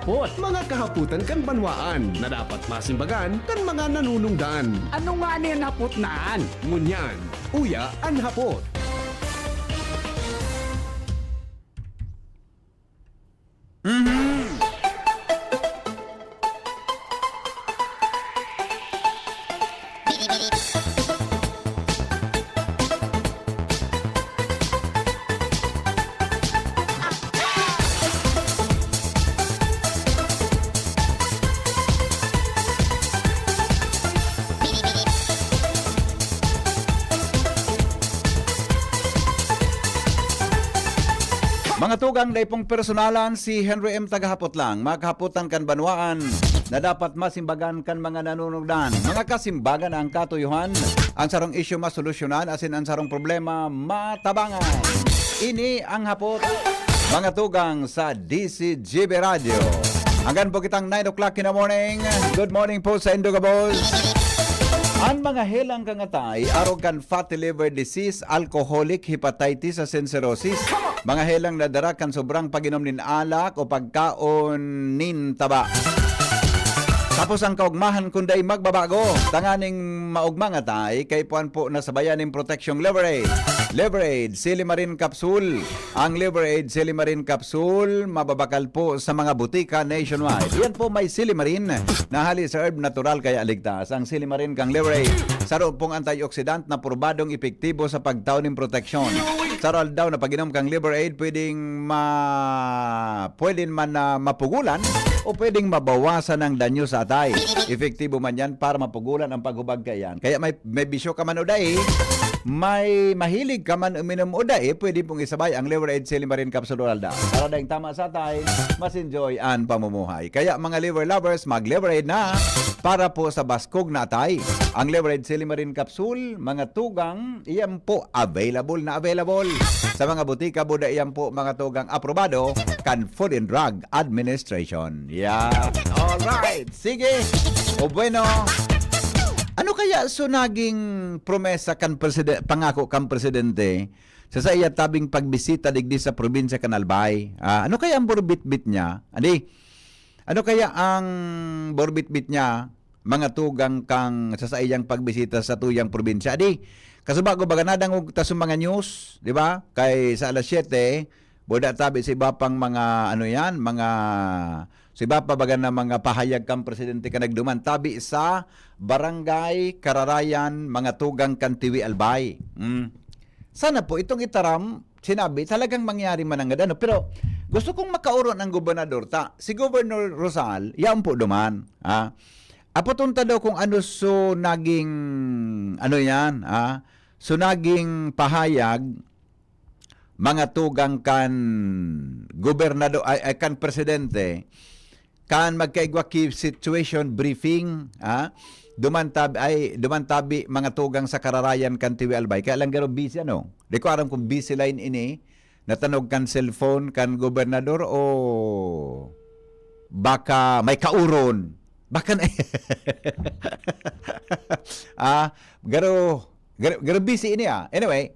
hapot. Mga kahaputan kan banwaan na dapat masimbagan kan mga nanunungdan. Ano nga niyan hapot naan? Ngunyan, uya an hapot. Mga tugang daipong personalan si Henry M. Tagahapot lang, maghaputan kan banwaan na dapat masimbagan kan mga nanunugdan. Mga kasimbagan ang katuyuhan, ang sarong isyu masolusyonan, asin ang sarong problema matabangan. Ini ang hapot, mga tugang sa DCGB Radio. Hanggang po kitang 9 o'clock in the morning. Good morning po sa Indugabos. Ang mga helang kangatay, arog kan fatty liver disease, alcoholic hepatitis, asin cirrhosis. Mga helang nadara kan sobrang paginom nin alak o pagkaon nin taba. Tapos ang kaugmahan kunday magbabago, tanganing maugma nga tay, kay puan po nasabayan ng Protection Liver Aid. Liver Aid, Silimarin Capsule. Ang Liver Aid, Silimarin Capsule, mababakal po sa mga butika nationwide. Yan po may Silimarin na hali sa herb natural kaya ligtas. Ang Silimarin kang Liver Aid, saro pong antioxidant na probadong epektibo sa pagtaw ng proteksyon. Saral daw na pag-inom kang Liver Aid, pwedeng man na mapugulan o pwedeng mabawasan ang danyo sa atay. Efektibo man yan para mapugulan ang paghubag kayan. Kaya may bisyo ka man o dahi, may mahilig ka man uminom o dahi, pwede pong isabay ang Liver Aid Silimarin Capsule Oral daw. Para dahil tama sa atay, mas enjoy ang pamumuhay. Kaya mga liver lovers, mag-Liver Aid na para po sa baskog na atay. Ang Liver Aid Silimarin Capsule, mga tugang, iyan po available sa mga butika. Buda iyan po mga tugang aprobado kan Food and Drug Administration. Yeah. Alright. Sige. O bueno. Ano kaya so naging promesa kan pangako kan presidente sa iya tabing pagbisita digdi sa probinsya kan Albay? Ano kaya ang borbit-bit niya? Ano kaya ang borbit-bit niya mga tugang kang sa iyang pagbisita sa tuyang probinsya? Kasubago baga nadang og tasong mga news, di ba? Kay sa alas 7, boda tabi sa iba pang mga sa iba pa baga na mga pahayag kang presidente ka nagduman tabi sa Barangay Kararayan, mga tugang kan Tiwi Albay. Sana po itong itaram sinabi talagang mangyari man ang ano, pero gusto kong makauron ang gobernador si Governor Rosal, yan po duman. Apotunta daw kung ano so naging so naging pahayag mga tugang kan gobernador ay kan presidente kan magkaigwa situation briefing dumantabi mga tugang sa Kararayan kan Tiwi Albay kaya lang garo busy di ko alam kung busy line ini natanog kan cellphone kan gobernador o baka may kauron baka na garo busy ini anyway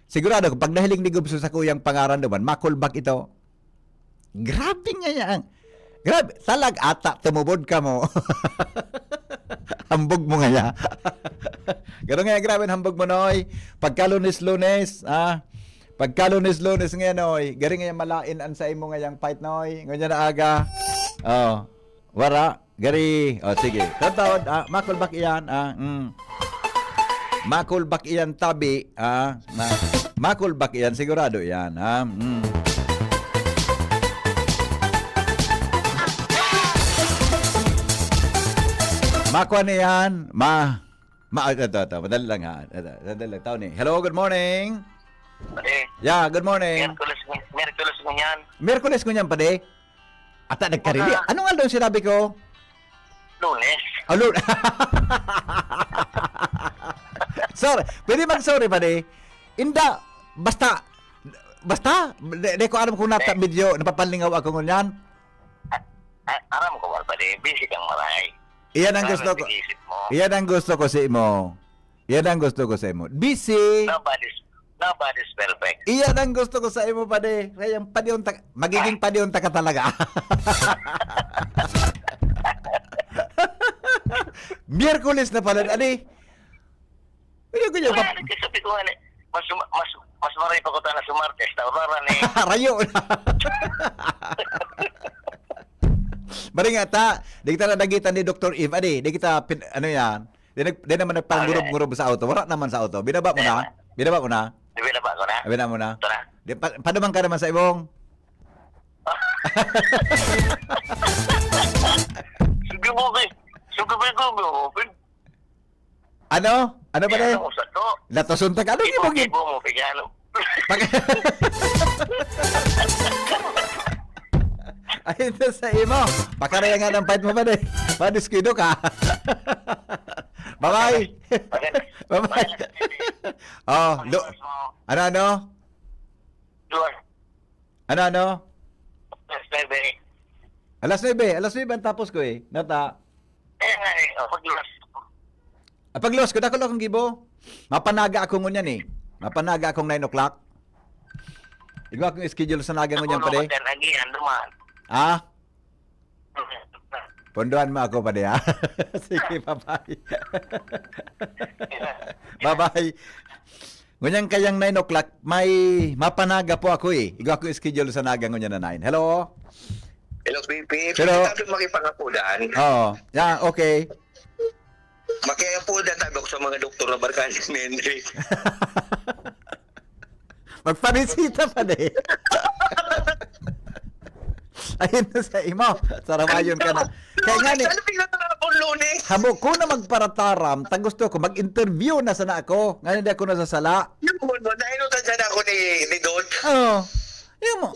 sigurado pag nahiling ni Gubso sa kuyang pangaran naman makulbak ito grabe nga yan grabe talag ata tumubod ka mo hambog mo nga ya garo nga grabe hambog mo noy pagkalunes pagkalunes nga noy gari nga malain an sa imo nga yang fight noy nga na aga wara gari sige tatawad makulbak iyan makulbak iyan tabi makulbak iyan sigurado iyan makuha niyan ito madali lang tao ni hello good morning yeah good morning Miyerkules ko niyan pade ata nagkarili ano nga doon sinabi ko Lunes. Lunes. Sorry. Pwede mag-sorry pa Inda. Basta. Di ko alam kung nata video. Napapalingaw ako ngunyan. Aram ko ba busy kang maray. Iyan ang gusto ko. Iyan ang gusto ko sa imo. Iyan ang gusto ko sa imo. Busy. Nobody's perfect. Iyan ang gusto ko sa imo pade. Kaya magiging padiunta ka talaga. Miyerkules na pala, ani. Ayun ko Wala, nagkasabi ko nga, mas maray pa ko ta na sumartes. Tawara ni... Rayo na. Bari nga ta, di kita nadagitan ni Dr. Eve, ani, di kita, ano yan, di naman nagpanggurob-gurob sa auto, wala naman sa auto, binaba mo na, binaba mo na, Sabi na ba ako na? binaba mo na, Ito na. padumang ka naman sa ibong, Sige mo kay. Sige mo kay. ano ba na, Ano sa to? latosuntag, ano yung ibong, Ibo mo kay ano. ayun na sa imo, pakaraya nga ng fight mo ba de, padiskuido ka, bye-bye, bye-bye, oh, ano, ano, alas 9 ang tapos ko eh, nata, paglos ko, dako lang akong gibo. Mapanaga ako ngunyan eh. Mapanaga akong 9 o'clock. Igwa akong schedule sa naga ngunyan pa de. Ah? Pondohan mo ako pa de ha? Sige, bye-bye. Bye-bye. Ngunyan kayang 9 o'clock, may mapanaga po ako eh. Igwa akong schedule sa naga ngunyan na 9. Hello? Hello, BP. Pero- Pero, tayo makipangapudan. Oo. Yeah, okay. Makiapudan tayo sa mga doktor na barkanis ni Henry. Magpanisita pa de. Ayun na sa imo. Saramayon ka na. Kaya nga ni, Ano bigla na ako lunes? hamo ko na magparataram, tang gusto ko, mag-interview na sana ako. Ngayon hindi ako nasasala. Yung mo, nahinutan siya na ako ni Don. Oo. Yun mo.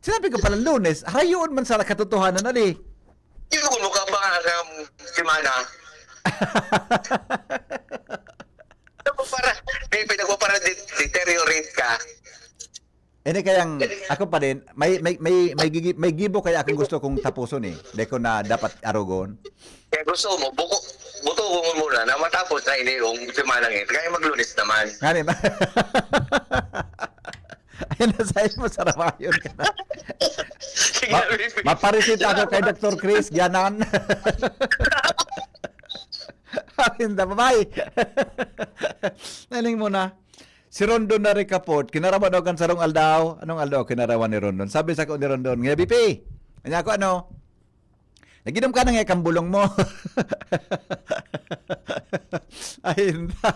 Sinabi ko pala lunes, hayoon man sa katotohanan na di. Yung mo ka ba simana? May pinagpapara deteriorate ka. Hindi kayang, ako pa din, may gibo kaya akong gusto kong tapuson eh. Hindi ko na dapat arugon. Kaya gusto mo, buto mo muna na matapos na ini yung simana ngayon. Kaya maglunes naman. Nga ba? Ayun na sa'yo mo, saramayon ka na. Sige, BP. Maparisita ako kay Dr. Chris, Ganan. Ayun na, bye-bye. Naling muna. Si Rondon na rin kapot, kinarawan daw kan sarong aldaw. Anong aldaw kinarawan ni Rondon? Sabi sa ko ni Rondon, nga BP, kanya ko ano, naginom ka na nga kambulong mo. Ayun na.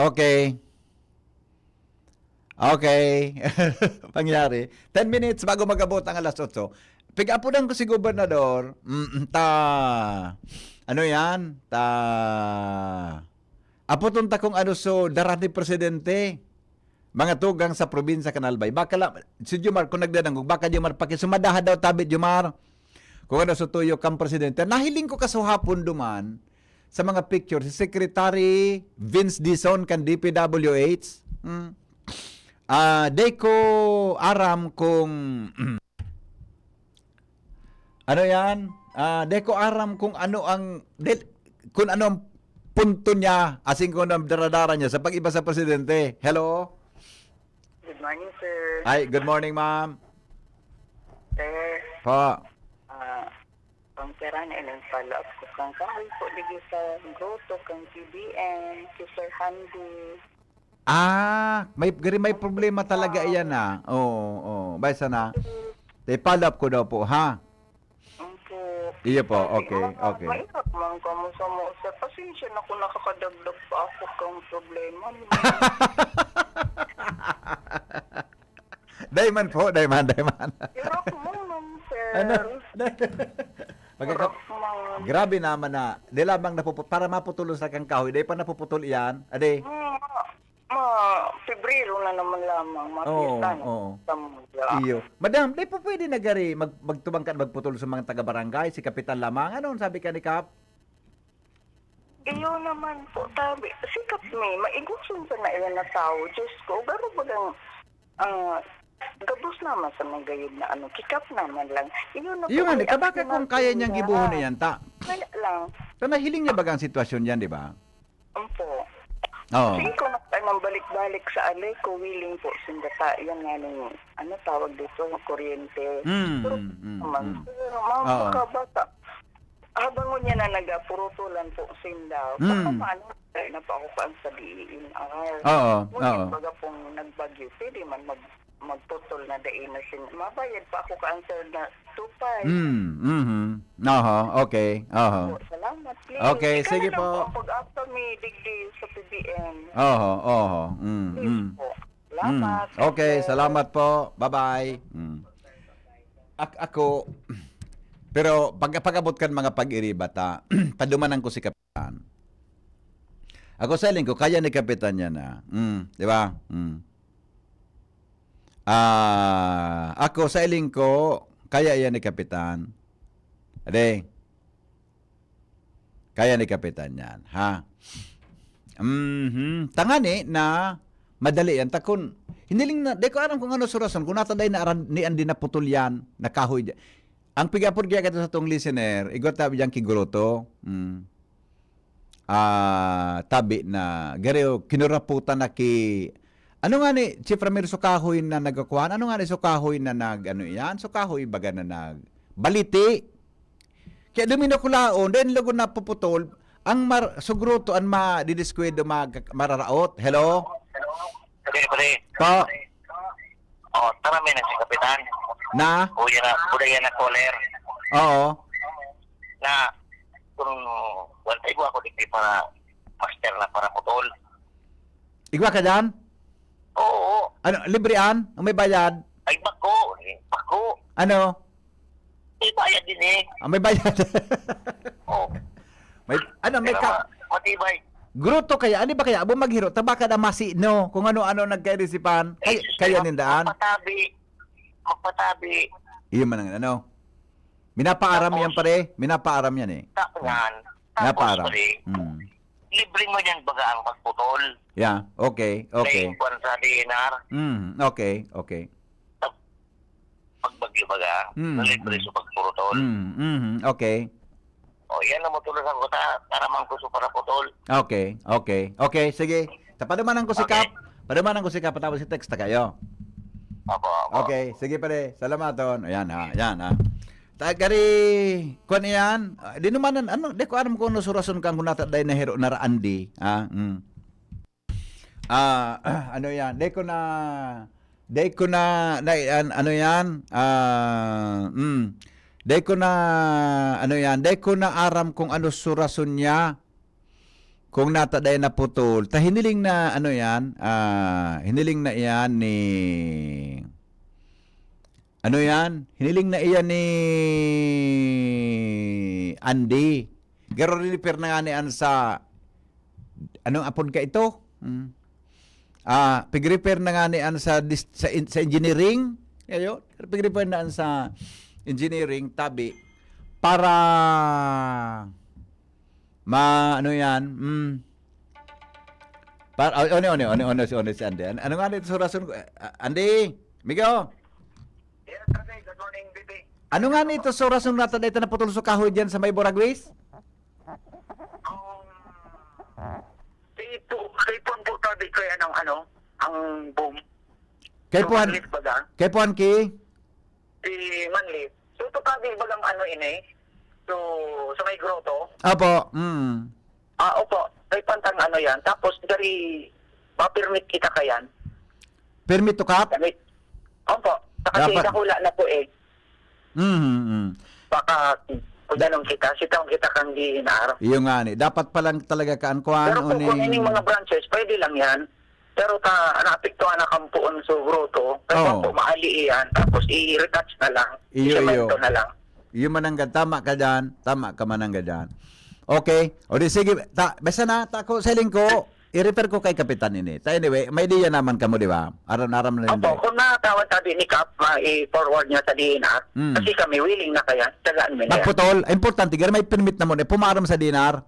Okay. Okay. Pangyari. 10 minutes bago magabot ang alas 8. Pigapunan ko si gobernador. Ano yan? Aputon ta kung ano so darati presidente. Mga tugang sa probinsya Kanalbay. Baka lang, si Jumar, kung nagdanangog, baka Jumar sumadaha daw tabit Jumar. Kung ano so tuyo kang presidente. Nahiling ko kasuhapon duman sa mga picture si Secretary Vince Dizon kan DPWH. Day ko aram kung ano yan? Day ko aram kung ano ang kung ano ang punto niya asing kung ang daradara niya sa pag-iba sa presidente. Hello? Good morning, sir. Hi, good morning, ma'am. Sir, Po. ang pera na ilang follow-up ko kang kahal po digi sa grotto kang TBN, si Sir Handy. May problema talaga iyan na. Oo. Baysa na. Follow up ko daw po, ha? Po. Iyo po, okay. Mahirap man ka mo sa mo. Sir, pasensya na kung nakakadagdag pa ako kang problema. Dayman po, dayman. Hirap mo man, sir. Ano? Hirap man. Grabe naman na. Di lamang para maputulong sa kang kahoy. Di pa napuputol iyan. Ade. Pebrero na naman lamang. Oo, Mapista na. oo. Sa mula. Iyo. Madam, di po pwede nagari magtubang ka magputol sa mga taga-barangay, si Kapitan lamang. Ano sabi ka ni Kap? Iyo naman po, tabi. Sikat may, maigusun pa na ilan na tao. Diyos ko, garo ba lang, gabos naman sa mga gayud na kikap naman lang. Iyo na Iyo nga, kabaka kung kaya niyang gibuhon na yan, ta. Kaya lang. So, nahiling niya bagang sitwasyon yan, di ba? Po. Oo. Sige ko nang balik-balik sa alay ko, willing po sindata. Yan nga nung, tawag dito, kuryente. Pero naman, mga Oo. kabata, habang niya na nagapurutulan po sindaw, baka paano na pa ako paan sa DENR. Oo, oo. Ngunit baga pong nagbagyo, pwede man magputol na dain na mabayad pa ako ka-answer na 2.5. Oho, okay. Oho. Salamat, please. Okay, sige po. Pag-after me, digdi sa PBM. Oho. Please po. Salamat. Okay, salamat po. Bye-bye. Ako, pero pag-abot kan mga pag-iribata, padumanan ko si Kapitan. Ako sa ko, kaya ni Kapitan yan na. Di ba? Ako sa ko, kaya yan ni Kapitan. Ade, kaya ni Kapitan yan. Ha? Tangani na madali yan. Takon, hiniling na, di ko alam kung ano surason, kung nataday na ni Andi na putol yan, nakahoy dyan. Ang pigapod kaya kato sa tong listener, igot tabi dyan kiguruto, tabi na, gareo, kinuraputan na ano nga ni, Chief Ramiro, so kahoy na nagakuhan, ano nga ni, so kahoy na ano yan, so kahoy baga na baliti. Kaya dumino kulaon, then lago na puputol, ang sugruto, ang didiskwede, mararaot. Hello? Pre. Pa? Tara may na si Kapitan. Na? Uda yan na caller. Oo. Na, kung wala ibo ako dito para master na para putol. Igwa ka dyan? Oo. Ano, librean? Ang may bayad? Ay, bako. Ano? Ibayad din eh. Ang may bayad? Oo. May Matibay. gruto kaya? Ano ba kaya? Abo maghiro? Tabaka na masino? Kung ano-ano nagkairisipan? Kaya nindaan? Magpatabi. Iyon man ang ano? Minapaaram yan pare? Minapaaram yan eh. Tapos Minapaaram. pare, libre mo yan baga ang pagputol. Yeah, okay. May kwan sa DNR. Okay. Pagbagyo baga, libre sa pagputol. Okay. O yan ang matulos ako taramang ko sa para putol. Okay, sige. Tapadaman ko si Okay. Kap. Padamanan ko si Kap, tapos si text na kayo. Opo. Okay, sige pare. Salamaton. Ayan ha. Tagari, kuan iyan. Di naman, di ko alam kung ano surason kang kunata day na hero na Andi. Ano yan? Di ko na, ano yan? Di ko na aram kung ano surason niya. Kung nataday na putol, hiniling na ano yan, hiniling na iyan ni hiniling na iyan ni Andy. Garo repair na nga niyan sa anong apod ka ito? Pig-repair na nga niyan sa engineering. Ayo, pig-repair na sa engineering tabi para ano yan? Ono si Andy. Ano nga nito surason ko? Andy, Migo. Yes, good morning, baby. Ano nga nito surason natin dito na putol sa kahoy diyan sa may Boragwis? Kay po tabi ko yan ang boom. Kay Puan Ki? Si Manli. So, ito tabi bagang So, sa may grotto. Opo. Opo. Kay pantang yan. Tapos, dari, ma-permit kita kayan. Permit to Kap? Opo. Kasi Dapat- nakula na po eh. Baka, kung ganun sitaw kita kang DNR. Iyo nga ni. Dapat pa lang talaga kaankuan. Pero kung ining mga branches, pwede lang yan. Pero naapektuhan na kampuon sa grotto. Kasi po maali iyan. Tapos, i-retouch na lang. Iyo. I-cemento na lang. Iyo mananggad. Tama ka dyan. Tama ka mananggad dyan. Okay. O di sige. Basta na. Tako selling ko. I-refer ko kay Kapitan ini. Anyway, may idea naman kamo, di ba? Aram-aram na Opo, kung nakatawad sabi ni Cap, i-forward niya sa DNR. Kasi kami willing na kaya. Tagaan mo na yan. Magputol. Importante. May permit na mo. Pumaram sa dinar.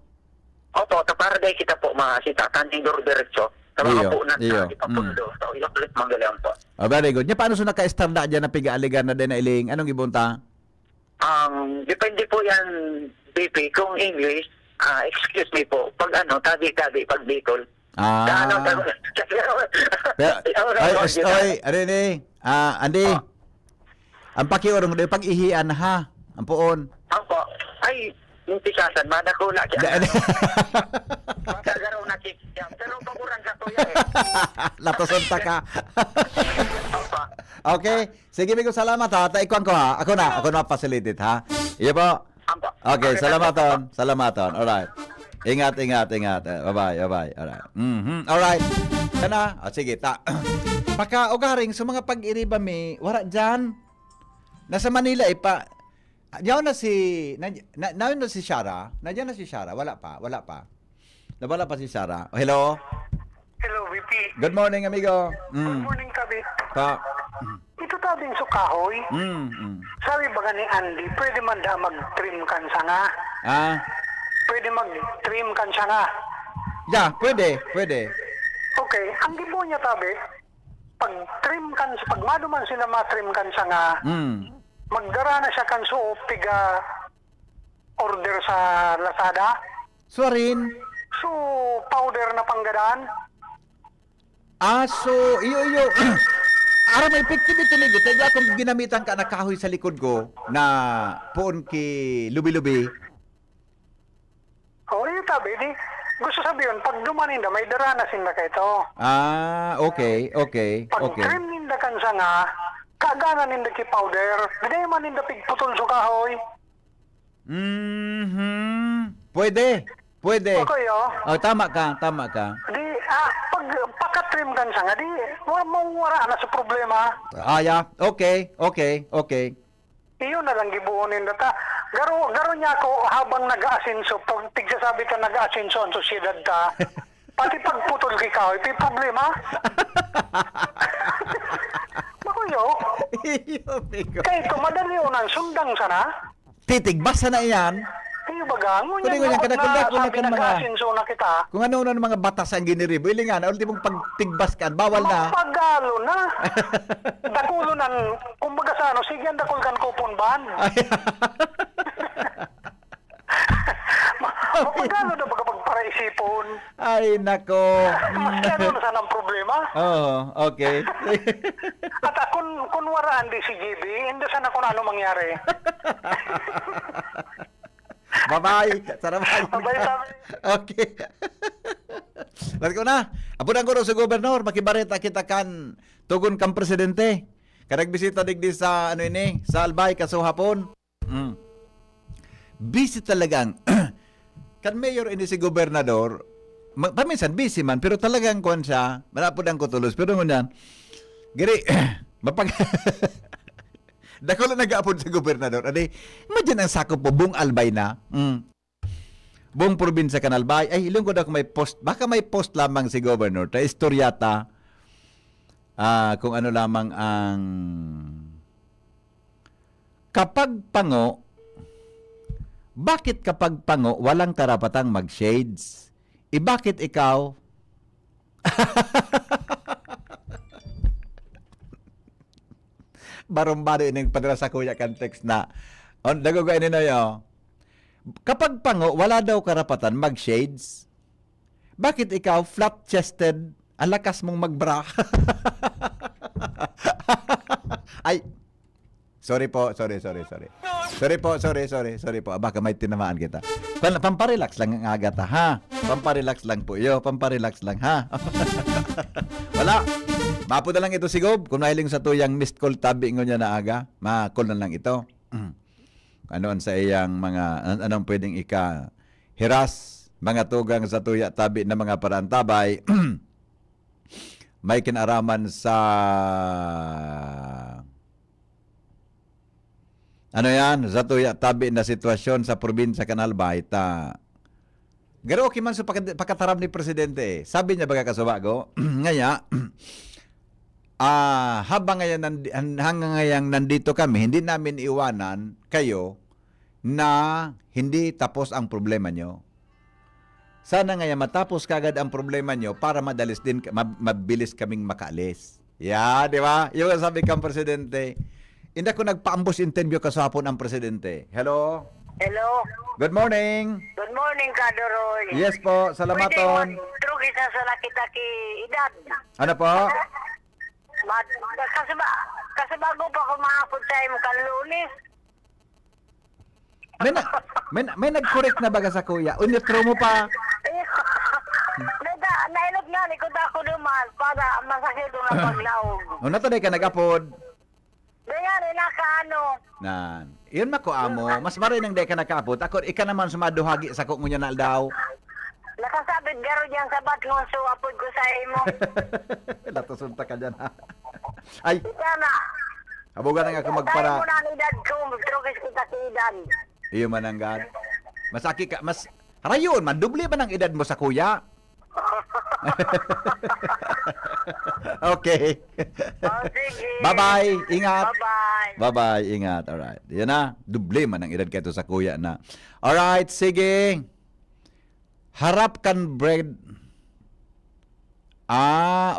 Opo, para dahil kita po masita. Tanding duro diretso. Sa mga Iyo, po na iyo. ipapundo. So, ilukulit manggalang po. Oh, very good. Nya paano so naka-star na dyan na piga-aligan na din na iling? Anong ibunta? Depende po yan, BP. Kung English, excuse me po. Pag tabi-tabi, pag Bicol. Andy. Ang pakiurong, pag ihian ha. Ang puon. Opo. Ay, yung pisasan, madakula Da- siya. Magkagaraw na siya. Pero pagurang sa tuya eh. Latosunta ka. Opa. Okay. Sige, Migo, salamat ha. Taikuan ko ha. Ako na facilitate ha. Iyo po. Ampa. Okay, salamaton. Salamaton. Alright. Ingat. Bye-bye. Alright. Alright. Kana. Sige, ta. Paka ugaring sa mga pag-iriba mi, wala dyan. Nasa Manila pa. Diyan na si na si Shara. Nandiyan na si Shara. Wala pa. Nawala pa si Shara. Oh, hello. Hello, VP. Good morning, amigo. Good morning, Tabi. Pa. Ito tabing sukahoy. Mm. Sabi ba ni Andy, pwede man da mag-trim kan siya nga. Ah. Pwede mag-trim kan siya nga. Yeah, pwede. Okay, ang gibo niya, Tabi, pag-trim kan, pag maduman sila ma-trim kan siya nga, magdara na siya kan suop, tiga order sa Lazada. Suwarin. So, powder na panggadaan. So, iyo. Ara may effective ito ni Gutay. Kung ginamitan ka na kahoy sa likod ko na poon ki lubi-lubi. O, yun, Tabi, di, gusto sabihin, pag dumanin da, may dara na sila ka ito. Okay. Pag trim ninda kan siya nga, kagana ninda ki powder, hindi man ninda pigputol sa kahoy. Pwede. Okay, Oh, tama ka. Di, pag pakatrim kan siya nga, di, mawara na sa problema. Yeah. Okay. Iyon na lang gibuon ninda ta. Garo niya ako habang nag-aasinso, pag tigsasabi ka nag-aasinso ang sosyedad ta, pati pagputol ki kahoy, may problema. Makuyo, Iyo, amigo. kaya ito madali unan, sundang sana. Titig, basta na yan. Iyo baga, Kundi ngunyan ko yan, na kung sabi mga- nag-aasinso na kita. Kung ano ng mga batas ang giniribo, ili nga na, ultimong pagtigbas ka, bawal na. Mapagalo na. Dakulunan, kumbaga sa ano, sige ang dakul kan kupon ban. Mapagalo na baga pagparaisipon. Ay, nako. Mas ano na sana ang problema. Okay. At kung waraan di si GB, hindi sana kung ano mangyari. Bye-bye. Salamat. Bye-bye, sabi. Okay. Let's go na. Apunan ko sa gobernador, makibareta kita kan tugon kang presidente. Karag bisita digdi sa sa Albay kaso hapon. Busy talagang kan mayor ini si gobernador. Paminsan busy man pero talagang kuan siya. Malapod ang kutulos pero ngunyan. Giri mapag dako lang nag-aapod sa gobernador. Adi, imagine ang sakop po buong Albay na. Buong probinsya kan Albay. Ay, ilong ko na kung may post. Baka may post lamang si governor. Ta istoryata. Kung ano lamang ang kapag pango, bakit kapag pango walang karapatang mag-shades? Bakit ikaw? Barumbado ining padala sa kuya kan text na dago ko ini yo. Kapag pango wala daw karapatan mag-shades. Bakit ikaw flat-chested, ang lakas mong magbra? Ay. Sorry po. Sorry po. Baka may tinamaan kita. Pamparelax lang ang aga ta, ha? Pamparelax lang po. Pamparelax lang, ha? Wala. Mapo na lang ito si Gob. Kung nahiling sa tuyang missed call tabi ngo niya na aga, ma-call na lang ito. Anoon sa iyang mga, anong pwedeng hiras, mga tugang sa tuya tabi na mga parantabay, may kinaraman sa, sa tuya tabi na sitwasyon sa probinsya Kanalbay, garo okay man sa pagkatarap ni Presidente. Sabi niya baga kasubago, ngaya, habang hanggang ngayang nandito kami, hindi namin iwanan kayo na hindi tapos ang problema nyo. Sana ngayon matapos kagad ang problema nyo para mabilis kaming makaalis. Di ba? Yung sabi kang Presidente, hindi ko nagpa-ambush interview kasapon ang Presidente. Hello? Hello. Good morning. Good morning, Kadoroy. Yes po, salamaton. True isa sa nakita ki edad. Ano po? Kasi bago pa kumahapon sa imo kan Lunes. may nag-correct na baga sa kuya. Unitro mo pa. Nailot nga ni ko ako naman para masakit na paglaog. O nato ka nag-upod. Kaya nila ka ano. Nan. Iyon mako amo, mas maray nang day ka nakaapod. Ako ika naman sumaduhagi sa kung ngunya na aldaw. Nakasabit garo diyan sa batkong so apod ko sa imo. Latusunta ka dyan ha. Ay, Sana. habugan na nga ako Tayo magpara. mo na ni dad ko, magtrugis kita si edad. Iyo man ang God. Masaki ka, mas harayon, mandubli ba ng edad mo sa kuya? Okay. Oh, sige. Bye-bye. Ingat. Bye-bye. Bye-bye. Ingat. Alright. Yan na. Dubli man ang edad kayo sa kuya na. Alright. Sige. Harap kan bread.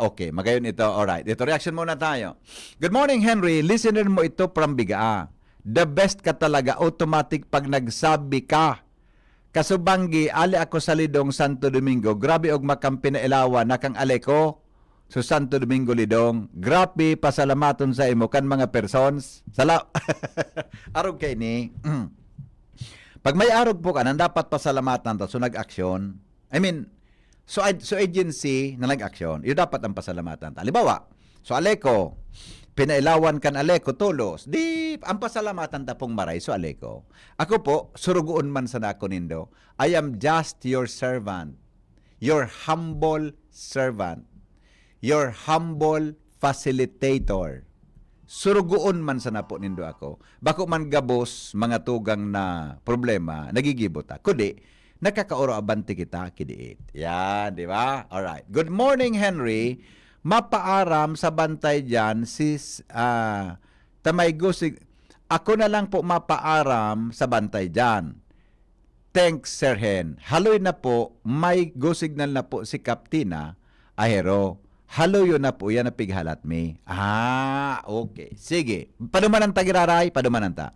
Okay. Magayon ito. Alright. Ito, reaction muna tayo. Good morning, Henry. Listener mo ito from Bigaa. The best ka talaga. Automatic pag nagsabi ka. Kasubanggi, ali ako sa Lidong, Santo Domingo. Grabe og makampi na ilawa na kang aleko. So Santo Domingo Lidong. Grabe pasalamaton sa imo kan mga persons. Arog kay ni. Pag may arog po ka, nang dapat pasalamatan ta so nag-aksyon. I mean, so agency na nag-aksyon, yun dapat ang pasalamatan ta. Halimbawa, so aleko, pinailawan kan aleko tulos. Di ang pasalamatan ta pong maray so aleko. Ako po surugoon man sa nako nindo. I am just your servant. Your humble servant. Your humble facilitator. Surugoon man sa napo nindo ako. Bako man gabos mga tugang na problema nagigibot ako. Kundi nakakaoro abanti kita kidiit. Yan, di ba? All right. Good morning, Henry. Mapaaram sa bantay diyan si Tamay Gusig. Ako na lang po mapaaram sa bantay diyan. Thanks, Sir Hen. Haloy na po, may go signal na po si Kaptina Ahero. Haloy na po, yan na pighalat me. Okay. Sige. Padumanan ta giraray, padumanan ta.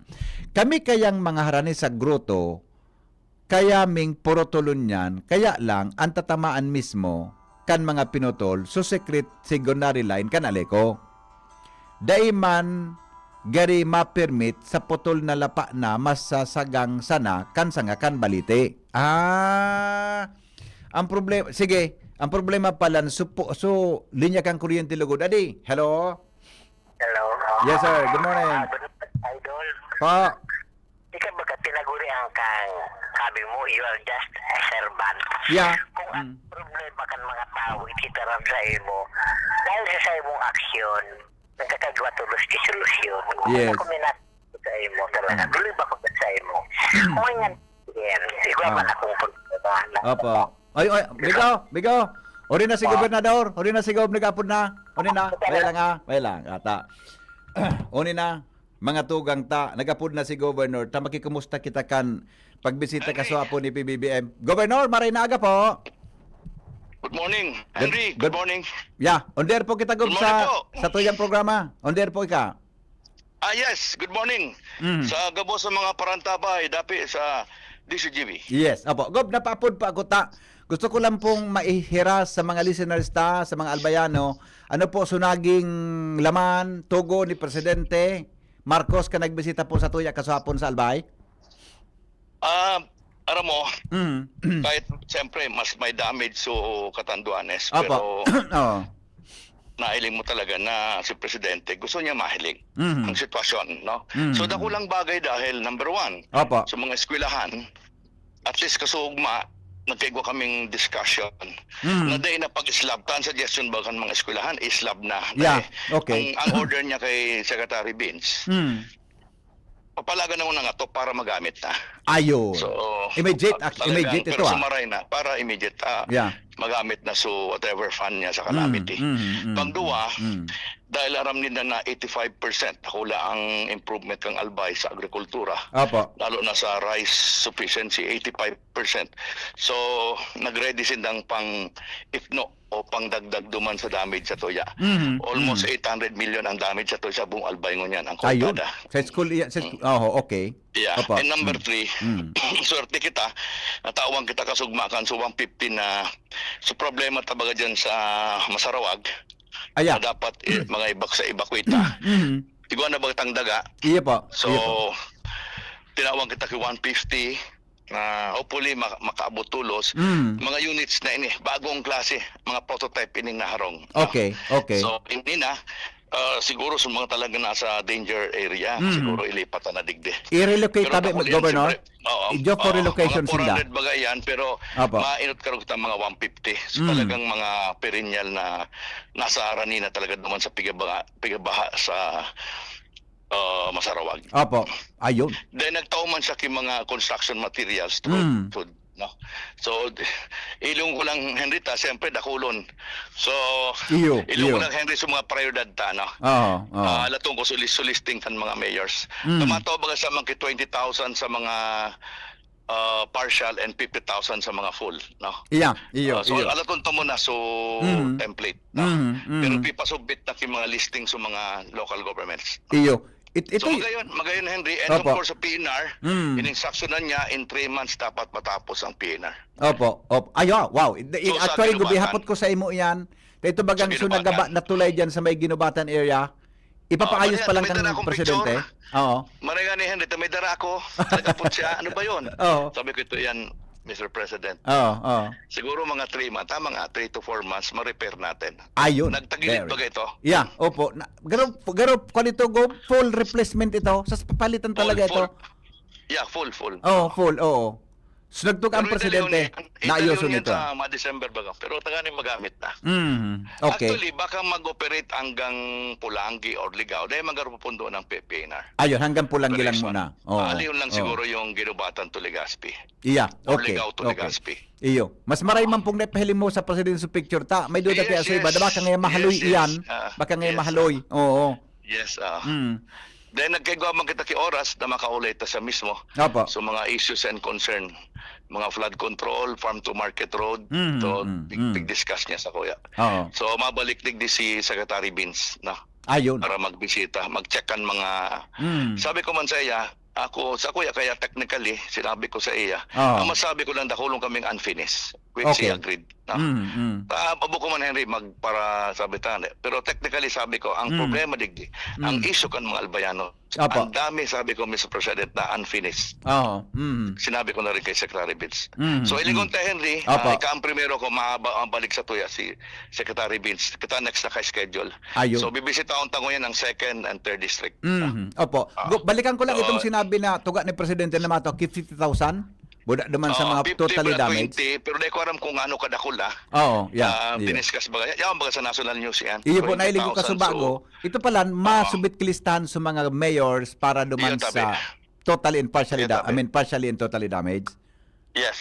Kami kayang mga harani sa groto, kaya ming purotulon yan, kaya lang ang tatamaan mismo kan mga pinutol so secret secondary line kan aleko. Daiman gari ma-permit sa putol na lapa na masasagang sana kan sanga kan balite. Ang problema, sige, ang problema pala so linya kang kuryente lugod. Adi, hello? Hello. Yes sir, good morning. Idol, Pa, ikaw ba tinaguri ang kang sabi mo, you are just a servant. yeah. Kung ang problema kan mga tao, ititaram sa imo, dahil sa imong aksyon, nagkakagawa tulos ki solusyon. Yes. Kung minat sa imo talaga, tuloy ba ko sa imo? Kung yan, ikaw man akong problema. Opo. Ay, bigaw. Ori na si gobernador, ori na si nagapod na. Ori na, bay lang, ata. Ori na, mga tugang ta, nagapod na si governor, ta makikumusta kita kan pagbisita ka sa apo ni PBBM. Governor, maray na aga po. Good morning, Henry. Good morning. Yeah, on there po kita Good sa morning po. sa tuyang programa. On there po ka. Yes, good morning. Mm. Sa gabo sa mga parantabay, dapi sa DCGB. Yes, apo. Gob, napapod pa ako ta. Gusto ko lang pong maihiras sa mga listeners ta, sa mga albayano, ano po sunaging laman, tugo ni Presidente Marcos ka nagbisita po sa tuya kasapon sa Albay? Aram mo, Mm. kahit siyempre mas may damage so Katanduanes, Apo. pero Oo. nailing mo talaga na si Presidente gusto niya mahiling Mhm. ang sitwasyon, no? Mhm. So dako lang bagay dahil number one, Apo. sa mga eskwelahan, at least kasugma, nagkaigwa kaming discussion Mhm. na day na pag-islab, tan suggestion ba kan mga eskwelahan, islab na. Yeah, Dahil okay. Ang order niya kay Secretary Vince, Mm. papalagan na nga to para magamit na. Ayun. So, Immediate ito pero ah. sumaray na, para immediate Yeah. magamit na so whatever fund niya sa calamity. Pangduwa, dahil aram nila na 85% hula ang improvement kang albay sa agrikultura. Apo. Lalo na sa rice sufficiency, 85%. So, nag-ready sindang pang, if no, o pang dagdag duman sa damage sa toya. Almost 800 million ang damage sa toya sa buong albay ngunyan, ang Ayun. kontada. Sa school, okay. Yeah. Opo. And number 3, Mm. swerte kita, natawang kita kasugmakan so 150 na so problema tabaga dyan sa Masarawag Aya. na dapat mga ibak sa evacuita. Mhm. Tigwa na bagtang daga. Iya po. So, Iya po. ginawang kita ki 150 hopefully makaabot tulos mga units na ini bagong klase mga prototype ining naharong. Okay, okay. So hindi na siguro sa mga talaga nasa danger area siguro ilipat na digdi. I-relocate Pero tabi ako yan, Governor. siyempre, oo, I-job for relocation mga sila. 400 bagay yan, pero Apo. mainot karon kita mga 150. So talagang mga perennial na nasa arani na talaga naman sa pigabaha sa Masarawag. Opo. Ayun. Then nagtauman siya kay mga construction materials to no. So ilong ko lang Henry ta siyempre dakulon. So Iyo. ilong ko lang Henry sa mga prioridad ta no. Oo. Latong ko sulisting kan mga mayors. Tumato baga sa mga 20,000 sa mga partial and 50,000 sa mga full no. Iya. Iyo. So Iyo. alaton to mo na so template no. Pero pipasubmit na kay mga listing sa mga local governments. Iyo. So magayon Henry, and of Opo. course sa PNR, ininstructionan niya in 3 months dapat matapos ang PNR. Opo. Ayo, wow. So, sa Actually, Ginubatan. gubihapot ko sa imo yan. Ito bagang Sa Ginubatan. sunagaba na tulay dyan sa may Ginubatan area. Ipapaayos pa lang may dala ng akong presidente. picture. Oo. Marega ni Henry, may dara ako. Nagapot siya. Ano ba yun? Oo. Sabi ko ito yan, Mr. President. Oo. Siguro mga 3 months, mga 3 to 4 months, ma-repair natin. Ayun. Nagtagilid Very. ba ito? Yeah, opo. Garo kung ito full replacement ito. Sa papalitan talaga ito. Yeah, full. Oo, full. Oo. So nagtug ang Pero presidente na Italy ayuso yun nito. sa mga December baga. Pero taganin magamit na. Okay. Actually, baka mag-operate hanggang Pulangi or Ligao. Dahil magarupundo ng PNR. Ayun, hanggang Pulangi lang muna. Oo. Aliyon lang siguro yung Ginubatan to Legazpi. Iya, Or okay. Ligao to Legazpi. Iyo. Mas maray man pong napahiling mo sa presidential picture ta. May duda kaya sa iba. Yes. Baka ngayon mahaloy Yes, iyan. yes. Baka ngayon Yes, mahaloy. Oo. Yes. Mm. Then nagkagawa man kita ki oras na makaulit sa mismo. Opo. So mga issues and concern, mga flood control, farm to market road, so big discuss niya sa kuya. Oo. So mabalik digdi si Secretary Vince na Ayun. para magbisita, mag-checkan mga sabi ko man sa iya, ako sa kuya kaya technically sinabi ko sa iya, Oo. ang masabi ko lang dakulong kaming unfinished, which Okay. he agreed. No? Mm. Abo ko man Henry para sabi tan. Pero technically sabi ko ang problema digdi, ang issue kan mga albayano. Apo. Ang dami sabi ko Mr. President na unfinished. Oo. Sinabi ko na rin kay Secretary Vince. Mm. So ilingon tayo Henry, Apo. ika ang primero ko ang balik sa tuya si Secretary Vince. Kita next na kay schedule. Ayun. So bibisita akong tangoyan ng 2nd and 3rd district. Opo. Balikan ko lang itong sinabi na tuga ni presidente na mato 50,000. Budak naman sa mga 50 totally pala damaged. 20, pero di ko alam kung ano kadakula. Oo, yeah. Diniscuss ba? Yan baga sa national news yan. Iyo po nailig ko 20,000. kasubago. Ito pala masubit kilistahan sa mga mayors para duman Iyo, tabi. sa totally and partially Iyo, tabi. partially and totally damaged. Yes.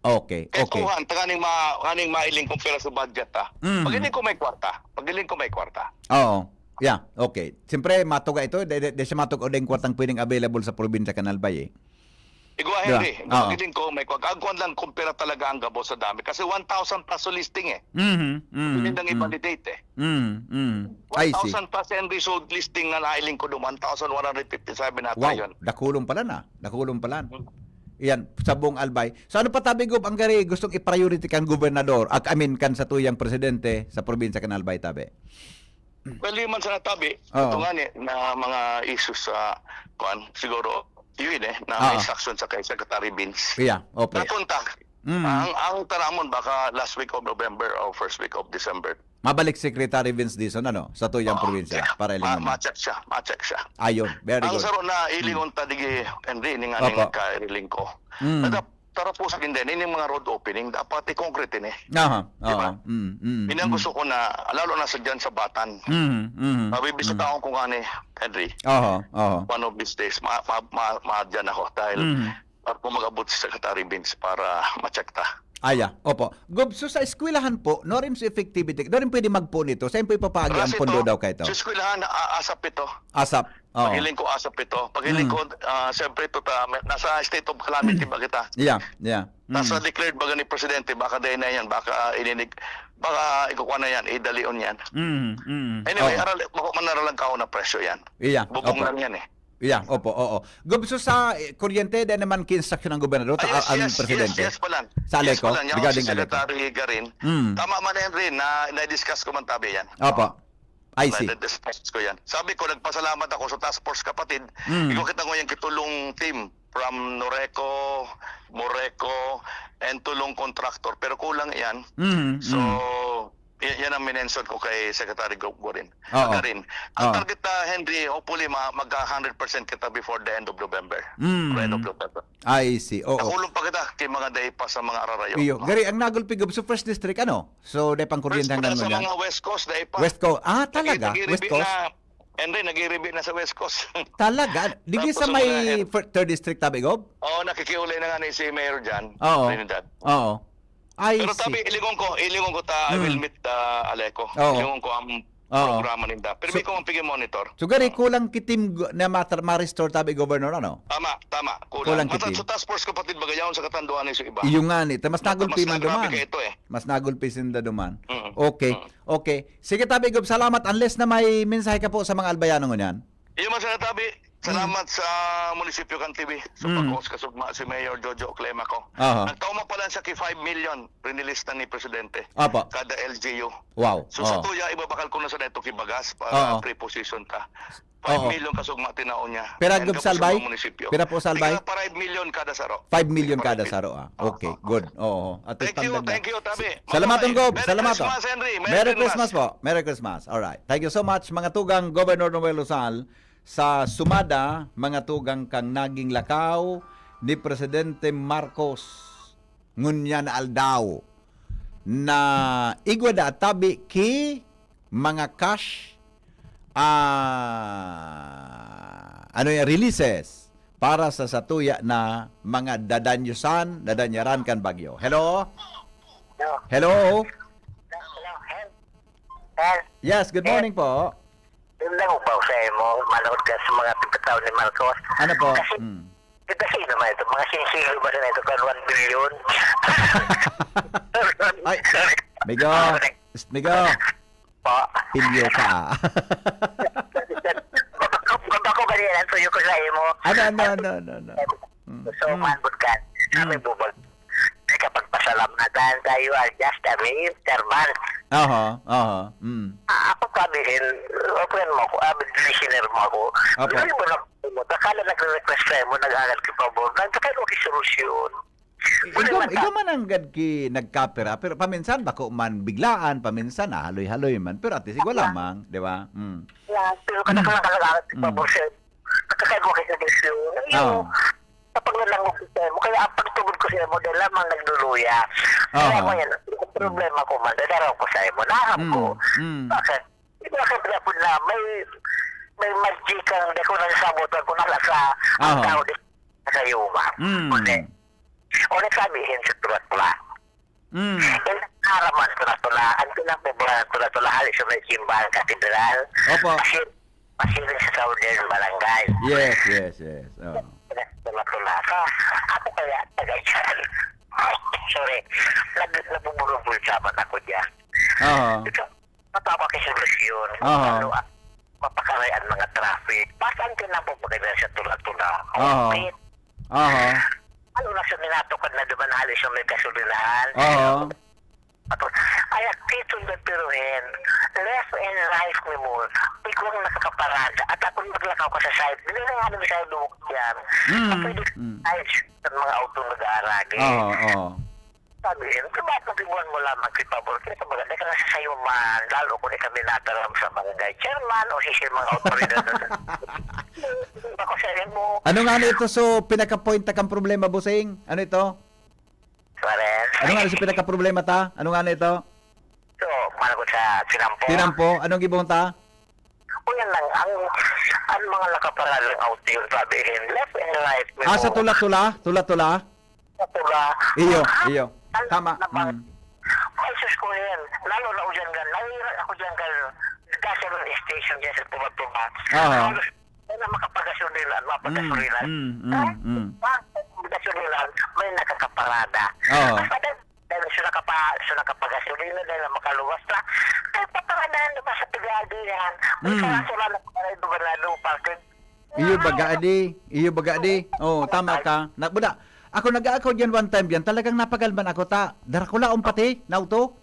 Okay. Kaya kuhan, kaning mailing kong pera sa budget ha. Pagiling ko may kwarta. Oo. Yeah, okay. Siyempre, matuga ito. De siya matuga o ding kwartang pwedeng available sa probinsya Canalbay eh. Igwa Diba? Henry, Oo. pagiling ko may kwarta. Agwan lang kumpira talaga ang gabo sa dami. Kasi 1,000 plus so listing eh. Hindi nang i-validate eh. I see. 1,000 plus Henry so listing na nailing ko doon. 1,157 na Wow, yun. dakulong pala na. Iyan, sa buong Albay. So ano pa tabi Gob, ang gari gustong i-priority kan gobernador, kan sa tuyang presidente sa probinsya kan Albay tabi? Well, yung man sa natabi, Oo. ito nga na mga issues sa siguro, yun na may instruction sa kay Secretary Vince. Yeah, okay. Napunta. Ang taramon baka last week of November or first week of December. Mabalik Secretary Vince Dizon sa tuyang probinsya para ilingon. Ma-check siya. Ayun, very Ang good. saro na ilingon ta digi Henry ning Opo. ka-iling ko. Tara po sa din ini mga road opening dapat i-concrete ni. Aha. Diba? Oo. Ini ang gusto ko na lalo na sa diyan sa Batan. Mabibisita ako kung ani Henry. Oo. One of these days ma-dyan ako dahil kung mag-abot si Secretary Vince para ma-check ta. Aya, opo. Gob, so sa eskwelahan po, no rin sa effectivity, no rin pwede magpo nito. Saan po ipapagi ang pondo daw kayo ito? Sa eskwelahan, asap ito. ASAP. Oo. Pagiling ko asap ito. Pagiling ko, siyempre ito, nasa state of calamity ba kita? Yeah. Nasa declared baga ni Presidente, baka dahil na yan, baka ikukuha na yan, idalion yan. Anyway, manaralang kao na presyo yan. Iya, Bubong opo. lang yan eh. Yeah, opo, oo. Gob, so sa kuryente, din naman kinstruction ng gobernador, ang presidente. Yes, palan. Sa Aleco, Yan, regarding si Aleco. Secretary Garin. Tama man yan rin, na-discuss ko man tabi yan. Opo. I see. Na-discuss ko yan. Sabi ko, nagpasalamat ako sa task force kapatid. Ikaw kita ko yung kitulong team from Noreco, Moreco, and tulong contractor. Pero kulang yan. So, yan ang minention ko kay Secretary Gorin. Oo. Ang Oo. target na, Henry, hopefully magka 100% kita before the end of November. End of November. I see. Oo. Nakulong pa kita kay mga day pa sa mga ararayo. Iyo. Gari, ang nagulpigab sa first district, ano? So, day pang kuryente hanggang Sa ngunyan. mga West Coast, day pa. West Coast. Ah, talaga? West Coast? Henry, nag-i-reveal na sa West Coast. Talaga? Digi Tapos sa ang may mga- third district, tabi, Gob? Oo, nakikiulay na nga ni si Mayor Jan. Oo. Trinidad. Oo. I Pero see. tabi, ilingon ko I will meet Aleco. Oo. Ilingon ko ang Oo. programa ninda. Pero may ko ang pigi-monitor. So, gari, kulang kitim na ma-restore tabi, Governor, ano? Tama. Kulang Kulang. kitim. Sa task force kapatid bagayaon sa katanduan ni sa iba. Iyo nga ni. Mas nagulpi man grabe duman. ka ito eh. Mas nagulpi sinda duman. Mm. Okay. Okay. Sige, tabi, Gob, salamat. Unless na may mensahe ka po sa mga albayano ngunyan. Iyo man sa tabi. Salamat sa munisipyo kan TV sa pag-host kasugma si Mayor Jojo Clema ko. Aha. Nagtauma pa lang siya kay 5 million rinilista ni Presidente. Apa. Kada LGU. Wow. So sa Oo. tuya ibabakal ko na sa neto kibagas Oo. para preposition ta. 5 Oo. million kasugma tinaon niya. Pera And gub kapos sa salbay? mga munisipyo. Pera po salbay? Tika para 5 million kada saro. 5 million kada saro. Okay. Good. Oo. At Thank you, Tabi. Salamat Gob. Merry Salamat. Christmas, Henry. Merry Christmas po. Merry Christmas. All right. Thank you so much mga tugang Governor Noel Lozal sa sumada mga tugang kang naging lakaw ni Presidente Marcos ngunyan aldaw na igwada tabi ki mga cash ano yung releases para sa satuya na mga dadanyaran kan bagyo. Hello? Hello? Yes, good morning po. Yung lang ba sa mo, manood ka sa mga pagkatao ni Marcos. Ano po? Kasi naman ito, mga sinisilo ba na ito kan 1 billion? Ay, Migo, Po. pilyo ka. Kung ako ganyan, tuyo ko sa imo. Ano. So, manbud ka. Kami bubag. Kapag pasalamatan tayo are just a servant. Aha. Ako sabihin, open mo ako, listener mo ako. Apo. Lagi mo na mo, akala nagre-request sa'yo mo, nag-agal ka pa mo, nagkakaroon ko solusyon. Ikaw man ang gad ki nagkapera, pero paminsan bako man biglaan, paminsan haloy-haloy man. Pero at least ikaw lamang, di ba? Pero kada ka nag-agal ka pa mo, nagkakaroon ko solusyon. Kapag nalangog ko sa'yo mo, kaya ang pagtugod ko sa'yo mo, dahil lamang nagduluya. Kaya mo yan, problema ko man, dadaraw ko sa'yo mo, naham ko. Bakit? Bakit dapat na may magic ang di ko nasasabutan ko nala sa ang tao di sa yuma. Kung sabihin sa tulat-tula. Yung nakaraman tulat-tula, ang pinagpubuhan tulat-tula halis sa may simbahan katedral. Opo. Pasirin sa Southern Barangay. Yes. Tulat-tula. Ako kaya tagay-tsan. Sorry. Nabubulubul saman ako dyan. Ito, matawa kay solusyon. Ano mapakarayan mga traffic. Pasan pinapapagay sa tulat-tula. Okay. Ano na sa minatokan na duman halos yung may kasulinan. Ay, dito na piruhin. Left and right ni mo. Ikaw ang nakakaparada. At ako maglakaw ka sa side. Hindi na nga sa lumok yan. Pwede sa mga auto nag-aaragi. Sabihin, bakit nag-iwan mo lamang kay Pabor? Kaya sa mga, ka na sa sayo man, lalo ko na kami nataram sa barangay chairman o si mga autoridad. Ako sabihin mo. Ano nga ito so pinaka-point kang problema, Busing? Ano ito? Suarez. Ano nga sa pinaka-problema ta? Ano nga ito? So, mana ko sa Tinampo. Tinampo? Anong gibong ta? O yan lang, ang mga nakaparalang auto yung sabihin, left and right. Sa tula-tula? Tula-tula? Tula. Iyo. Tama. Ay, sus ko yan. Lalo na ako dyan gan. Nahihirap ako dyan gan. Gasoline station dyan sa Tumatuma. Na makapagasulilan, mapagasulilan. Magasulilan, may nakakaparada. Dahil siya nakapagasulilan dahil makaluwas na. Ay, paparadahan naman sa pigado yan. May karasulan na para doganado parking. Iyo bagadi. Oh, tama ka. Buda, ako nag-aakaw dyan one time yan, talagang napagalman ako ta. Darakula pati, nauto.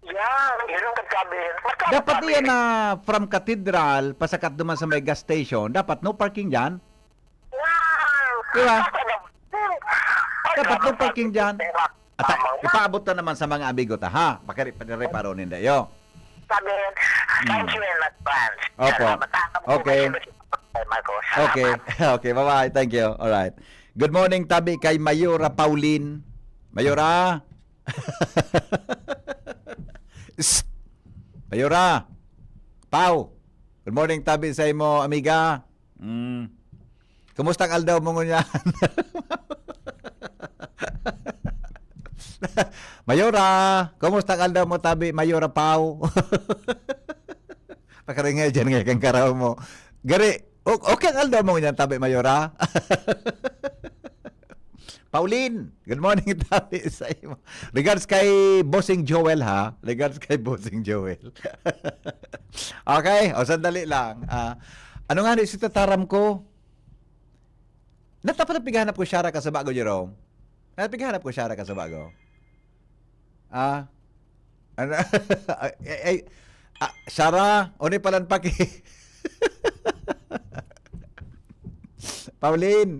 Yan, yun ang kagsabihin. Dapat yan na from cathedral, pasakat duman sa may gas station, dapat no parking dyan. Wow! Diba? Dapat Dapat no parking dyan. At ipaabot na naman sa mga amigo ta, ha? Pakireparo ninda yo. Sabi, thank you in advance. Opo. Okay. Marcos. Okay. Okay, bye-bye. Thank you. All right. Good morning, tabi kay Mayora Pauline. Mayora. Shh. Mayora. Pau. Good morning, tabi sa imo, amiga. Kumusta ang aldaw mo ngunyan? Mayora, kumusta ang aldaw mo, tabi? Mayora Pau. Pakaringay dyan nga kang karaw mo. Gari, okay ang aldaw mo ngunyan, tabi, Mayora? Pauline, good morning, tabi sa imo. Regards kay Bossing Joel, ha? Regards kay Bossing Joel. Okay, o sandali lang. Ano nga rin si tataram ko? Natapanapighanap ko Shara ka sa bago, Jerome. Natapanapighanap ko Shara ka sa bago. Ano? Shara, oni palan paki. Pauline,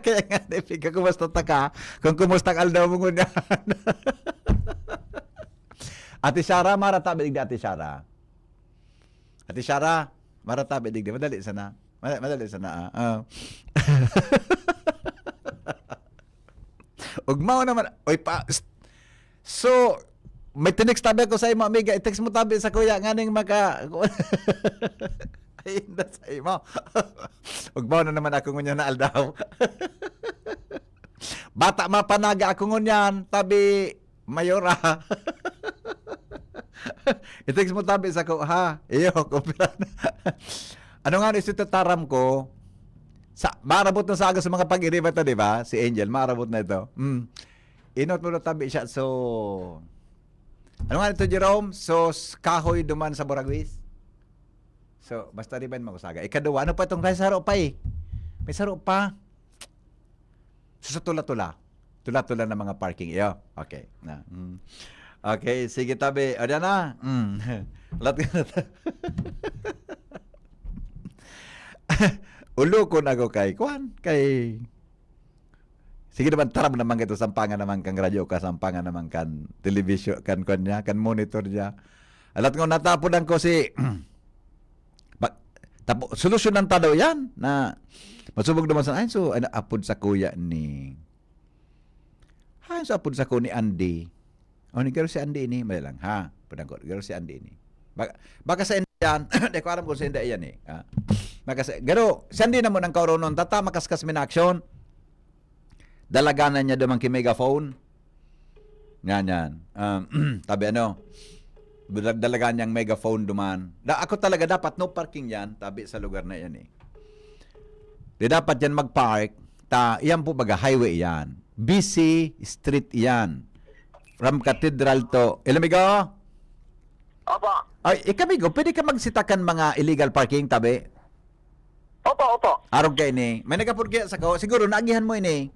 kaya nga napiga kumusta ta ka kung kumusta ang aldaw mo ngunyan. Ate Shara, maratabidig na Ate Shara. Ate Shara, maratabidig na. Madali sana. Madali sana. Ugmaw naman. Oy pa. So, may tinext tabi ko sa imo, amiga. I-text mo tabi sa kuya. Nganing maka... Ay, sa imo. Ugmaw na naman ako ngunyan na aldaw. Bata mapanaga ako ngunyan. Tabi, Mayora. I-text mo tabi sa ko, ha? Iyo, kumpira na. Ano nga rin si tataram ko? Marabot na sa aga sa mga pag-iriba to, di ba? Si Angel, marabot na ito. Inot mo na tabi siya. So, ano nga ito, Jerome? So, kahoy duman sa Boragwis. So, basta rin ba yung makusaga? Ikaduwa, ano pa itong may saro pa eh? May saro pa. So, sa tula-tula. Tula-tula ng mga parking. Iyo. Okay. Na. Okay, sige tabi. O, yan na. Lat ka na ulo ko na ako kay Kwan. Sige naman, taram naman ito. Sampangan naman kang radyo ka. Sampangan naman kan television. Kan niya. Kan monitor niya. Alat ko natapunan ko si... solusyonan ta daw yan. Na masubog naman sa... Ay, so, apod sa kuya ni... Ay, so, apod sa kuya ni Andy. O, ni garo si Andy ini. Mali lang, ha? Padang ko, garo si Andy ini. Baka sa Andy yan. Hindi ko alam kung sa Andy yan eh. Ha? Garo, si Andy na mo ng kauronon. Tata, makaskas min action. Dalaganan niya dumang ki-megaphone. Yan. Tabi ano, dalagan niyang megaphone duman. Ako talaga dapat no parking yan. Tabi sa lugar na yan eh. Di dapat yan mag-park. Yan po baga highway yan. BC Street yan. From Cathedral to... Ilamigo? Opo. Ay, ikamigo, pwede ka magsitakan mga illegal parking, tabi? Opo. Arog ka ini. May nagapurkya sa ko. Siguro, naagihan mo ini.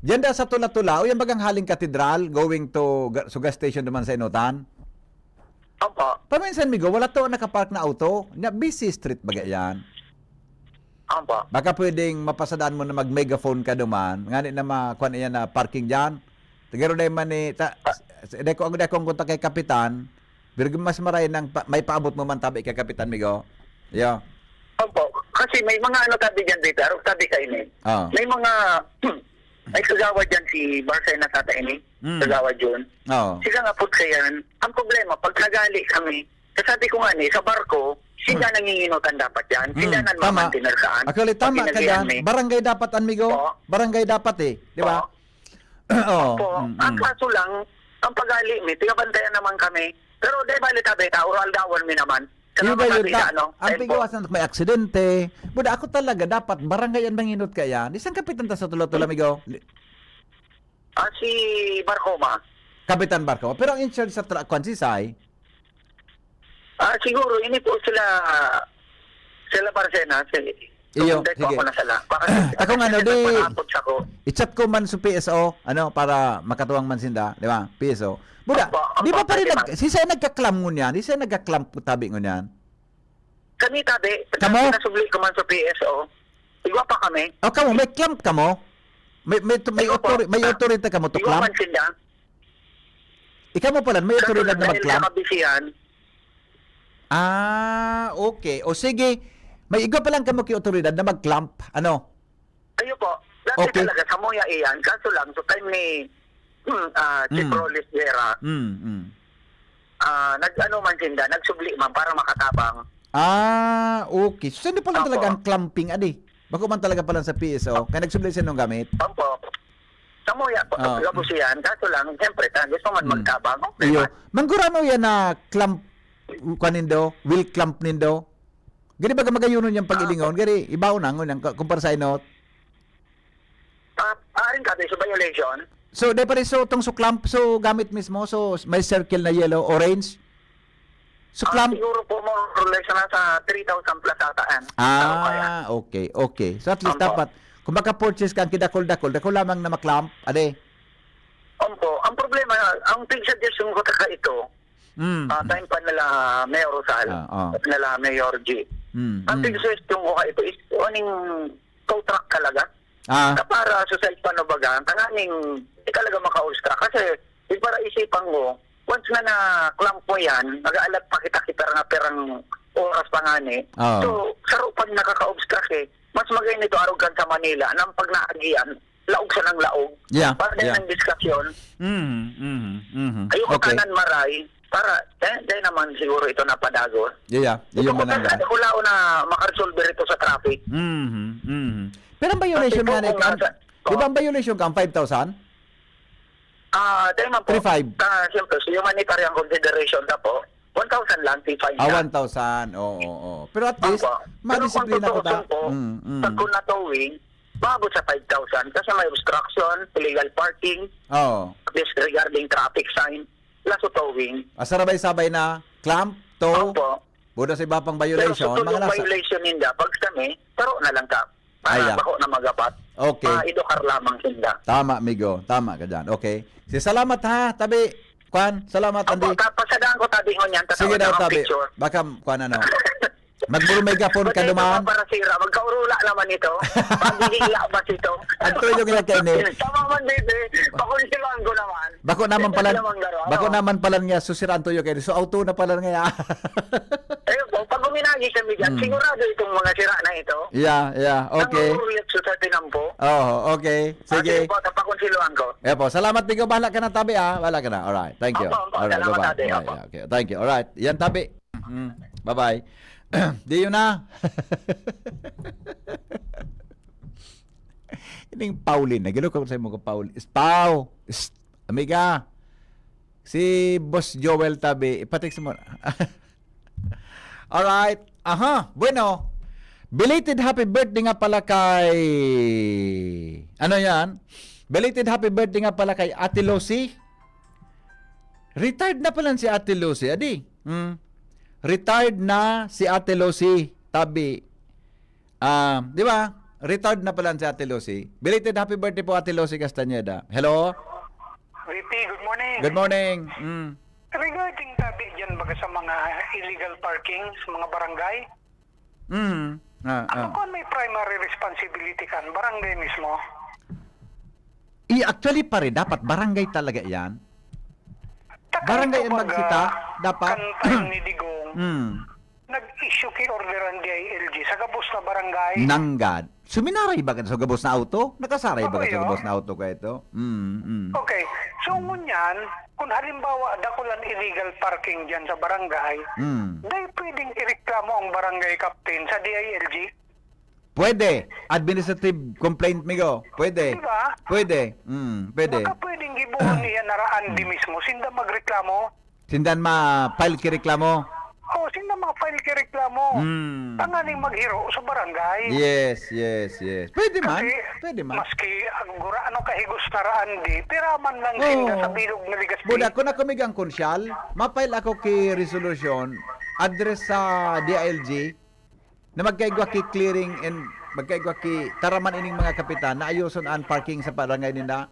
Diyan da sa tula-tula, o yan bagang haling Cathedral, going to gas station naman sa Inutan? Opo. Paminsan, migo, wala to nakapark na auto. BC Street baga yan. Opo. Baka pwedeng mapasadaan mo na mag-megaphone ka duman. Ngani na makuha na yan na parking dyan. Tagaro na man ni... Deko ang kontak kay Kapitan. Pero mas maray nang may paabot mo man tabi kay Kapitan, migo. Yo. Opo. Kasi may mga ano tabi dyan dito. Tabi ka ini. Oh. May mga... May kagawad dyan si Barcena Tata ini. Kagawad yun. Oh. Sila nga po yan. Ang problema, pag nagali kami, sabi ko nga ni, sa barko, sila nanginginutan dapat yan. Sila nang mamantinarkaan. Actually, tama ka dyan. Barangay dapat, amigo. Barangay dapat eh. Di ba? Opo. Ang kaso lang, ang pagali mi, tigabantayan naman kami. Pero di ba tabi ta, oral dawan mi naman. Ang pigawasan may aksidente. Buda ako talaga dapat barangay yan manginot ka yan. Isang kapitan ta sa tulo-tulo, amigo? Si Barcoma. Kapitan Barcoma. Pero ang in-charge sa si Sai? Siguro, ini po sila Barcena. Iyo, sige. Ako nga, i-chat ko man sa PSO, para makatuwang man sinda, di ba? PSO. Buda, di ba pa rin, si Sai nagkaklam ngunyan? Di Sai nagkaklam tabi ngunyan? Kami tabi, Kamo? nasubli ko man sa PSO. Igwa pa kami. Kamo, may clamp ka mo? may authority ka mo to Di ko clamp? man sinda. Ikaw mo pala, may authority na Dahil mag-clamp? sa kabisihan, Okay. O sige, may igo pa lang ka mo ki-autoridad na mag-clamp. Ano? ayo po, dati Okay. talaga sa Muya iyan, kaso lang, so time ni Chief Rolis Vera, nag-ano man sinda, nagsubli man para makatabang. Okay. So, saan pala Opo. talaga ang clamping, adi? Bako man talaga pala sa PSO, kaya nagsubli sa nung gamit? Opo. Sa Muya po, kabusihan, kaso lang, siyempre, gusto man magtabang. Okay, Iyo. man. Manggurano yan na clamp kanindo, will clamp nindo. Gani ba magayunon yung pag-ilingon? Gani, ibaw na ngon kumpara sa inot. Aaring ka sa violation, So, di pa rin so, itong clamp, so gamit mismo, so may circle na yellow, orange. So, clamp. siguro po mo relation na sa 3,000 plus ataan. Okay. So, at least Opo. dapat, kung maka-purchase ka ang kidakol-dakol, dakol lamang na maklamp, ade. Opo, ang problema, ang suggestion ko taka ito, time pa nila Mayor Rosal, at nila Mayor G. Ang suggestion ko ka ito is, aning tow truck talaga. Na para sa side panabagan, tanganing di talaga maka-ulstra. Kasi, di para isipan mo, once na na-clamp mo yan, mag-aalat pa kita perang oras pa nga ni. So, saro pag nakaka-obstruct mas magay nito arugan sa Manila nang pag naagian, laog sa ng laog. Yeah, Para din ng diskusyon. Ayoko Okay. kanan maray, para, dahil naman siguro ito napadagos. Yeah. Ito Yung ko mananga. kulao na makaresolve ito sa traffic. Pero ang violation Kasi nga kung nasa- di ba ang violation ka ang 5,000? Dahil man po, 3,500. siyempre, sa humanitarian consideration na po, 1,000 lang, T5 na. 1,000. Oo. Pero at least, Opo. madisiplina ko ta. Pero kung tutuusin po, pag kung natowing, maabot sa 5,000 kasi may obstruction, illegal parking, disregarding traffic sign, laso towing. Asarabay-sabay na clamp, tow, Opo. buda sa iba pang Pero violation, sa mga tulong nasa. violation ninda, pag kami, taro na lang ka. Aya. Bako na magapat. Okay. Idokar lamang sinda. Tama, amigo. Tama ka dyan. Okay. Salamat ha, tabi. Kwan, salamat, Andy. Opo, pasadaan ko tabi ngon yan, Sige tatawag daw, na ang tabi. picture. Baka, kwan ano. Magmuro megapon ka dumaan. Para sira, magkaurula naman ito. Pagigila ba ito? Ang tuloy yung ilagay ni. Tama man, baby. Pakunsilan ko naman. Bako naman pala. Ito naman garo. Bako naman pala niya susiraan tuyo kayo. So auto na pala nga. Ayun po, pag uminagi kami dyan, sigurado itong mga sira na ito. Yeah. Okay. Nangurulit sa tinampo. Okay. Sige. Po, tapakunsiluan ko. Po, salamat Tigo. Bahala ka na tabi Bahala ka na. Alright. Thank you. Opo, Alright, salamat, bye-bye. Ate. Alright, Opo. okay. Thank you. Alright. Yan tabi. Bye-bye. Di yun na. Ining Pauline. Nagilo ko sa mo ko Pauline. Pau. Amiga. Si Boss Joel tabi. Ipatext mo. Alright. Bueno. Belated happy birthday nga pala kay... Ano yan? Belated happy birthday nga pala kay Ate Lucy. Retired na pala si Ate Lucy. Adi. Retired na si Ate Lucy. Tabi. Di ba? Retired na pala si Ate Lucy. Belated happy birthday po Ate Lucy Castañeda. Hello? VP, good morning. Good morning. Regarding tabi dyan baga sa mga illegal parking sa mga barangay, ano kung may primary responsibility kan? Barangay mismo? Actually pare, dapat barangay talaga yan. Barangay ang magsita, dapat. Kan time ni Digong, nag-issue kay orderan di ILG sa gabos na barangay. Nanggad. Suminaray ba ka sa gabos na auto? Nakasaray ba ka sa Oo. gabos na auto ka ito? Okay. So, ngunyan, kung halimbawa dakulan illegal parking dyan sa barangay, dahil pwedeng ireklamo ang barangay captain sa DILG? Pwede. Administrative complaint, migo. Pwede. Diba? Pwede. Pwede. Baka pwedeng gibuon niya naraan di mismo. Sinda magreklamo. Sindan ma-file kireklamo. Sinda mga-file kireklamo. Tanganing maghiro sa barangay. Yes. Pwede man. Kasi, Pwede man. maski ang gura ano kahigos naraan di, piraman lang sinda sa bilog na ligaspi. Buda, kung ako migang konsyal, ma-file ako ki resolution, address sa DILG, na magkaigwa ki clearing and magkaigwa ki taraman ining mga kapitan na ayoson ang parking sa barangay nila.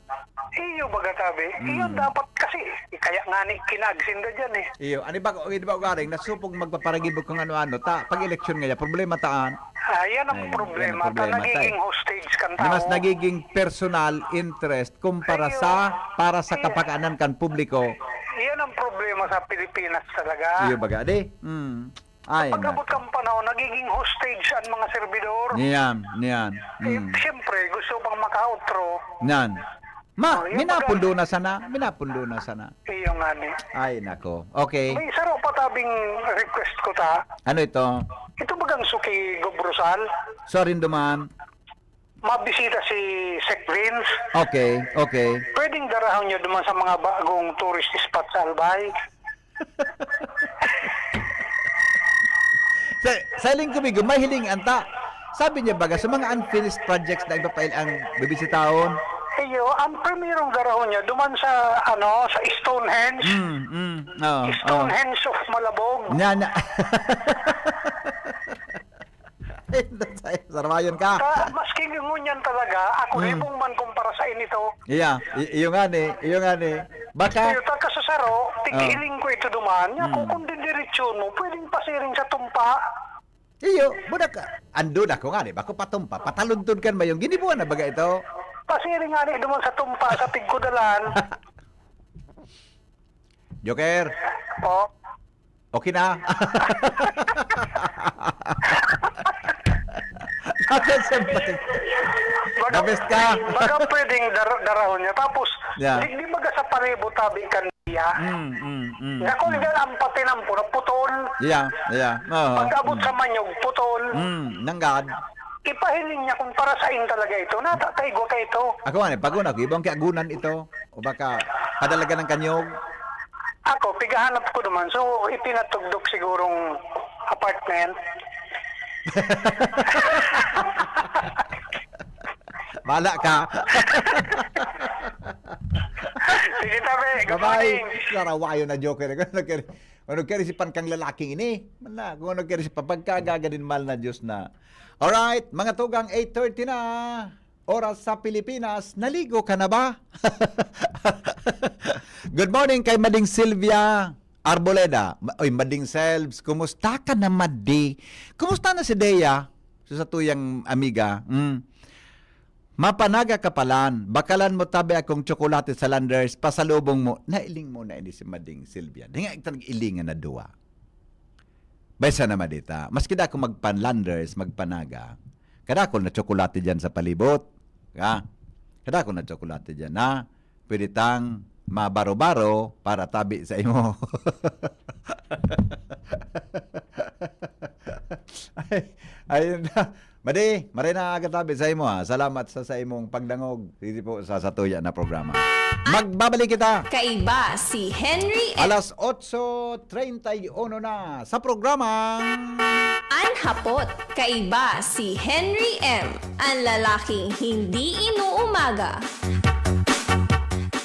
Iyo bagatabi. Iyo dapat kasi kaya nga ni kinagsinda dyan Iyo, ani ba ko garing nasupog magpaparagibog kung ano-ano ta pag eleksyon nga problema taan. Yan ang problema. Nagiging hostage kang tao. Mas nagiging personal interest kumpara para sa kapakanan kan publiko. Yan ang problema sa Pilipinas talaga. Iyo baga di. Ay na. Pag-abot kang panahon, nagiging hostage ang mga servidor. Niyan. Siyempre, gusto bang maka-outro? Nan. Yung Minapundo na sana. Iyo nga ni. Ay nako. Okay. May isa raw patabing request ko ta. Ano ito? Ito bagang suki Gobrosal. Sorry duman. Mabisita si Sec Vince. Okay. Pwedeng darahon nyo duman sa mga bagong tourist spot sa Albay. Sa iling kumigo, may hiling anta. Sabi niya baga, sa mga unfinished projects na ipapail ang bibisitahon. Iyo, ang primerong darahon nyo duman sa sa Stonehenge. Stonehenge of Malabog. Nyana. Saramayon ka. Maski ngunyan talaga, ako rebong man kumpara sa inito. Iya, iyo nga ni. Baka, Iyo, kasasaro, tigiling ko ito duman. Kung didiretsyon mo, pwedeng pasiring sa tumpa. iyo, budak ka. Andun ako nga ni, bako patumpa. Pataluntun kan ba yung ginibuan na baga ito? Pasiring nga ni duman sa tumpa, sa tigkudalan. Joker, O, okay na. The best ka. Baga pwedeng darahon niya. Tapos, Yeah. di baga sa paribo tabi kan niya. Ako nga ang patinam po, putol. Yeah. Pag-abot sa manyog, putol. Nanggad. Ipahiling niya kung para sa in talaga ito. Natataygo ka ito. Ako nga ni, pagod ako. Ibang kiagunan ito. O baka, padalaga ng kanyog. Ako, pigahanap ko naman. So, ipinatugdog sigurong apartment. Bala ka. Sige tabi, good Bye-bye. morning. Larawayo na Joker. Kung nagkari si pankang lalaking ini. Mala, kung nagkari si papagkagaganin mal na Diyos na. Alright, mga tugang 8:30 na. Oras sa Pilipinas. Naligo ka na ba? Good morning kay Mading Sylvia Arboleda. Oy, Mading Selves, kumusta ka na, Madi? Kumusta na si Dea? Sa tuyang amiga. Mapanaga kapalan, bakalan mo tabi akong tsokolate sa Landers, pasalubong mo, nailing mo na ini si Mading Sylvia. Di nga itang ilingan na duwa. Baysa na madita, maski da ako magpan-Landers, magpanaga, kada ako na tsokolate dyan sa palibot. Kada ako na tsokolate dyan na, pwede tang mabaro-baro para tabi sa imo. Ayun na. Madi, maray na agad-tabi sa imo ha. Salamat sa imong pagdangog dito po sa Satuya na programa. Magbabalik kita. Kaiba si Henry M. Alas 8:31 na sa programang Anhapot. Kaiba si Henry M. Ang lalaking hindi inuumaga.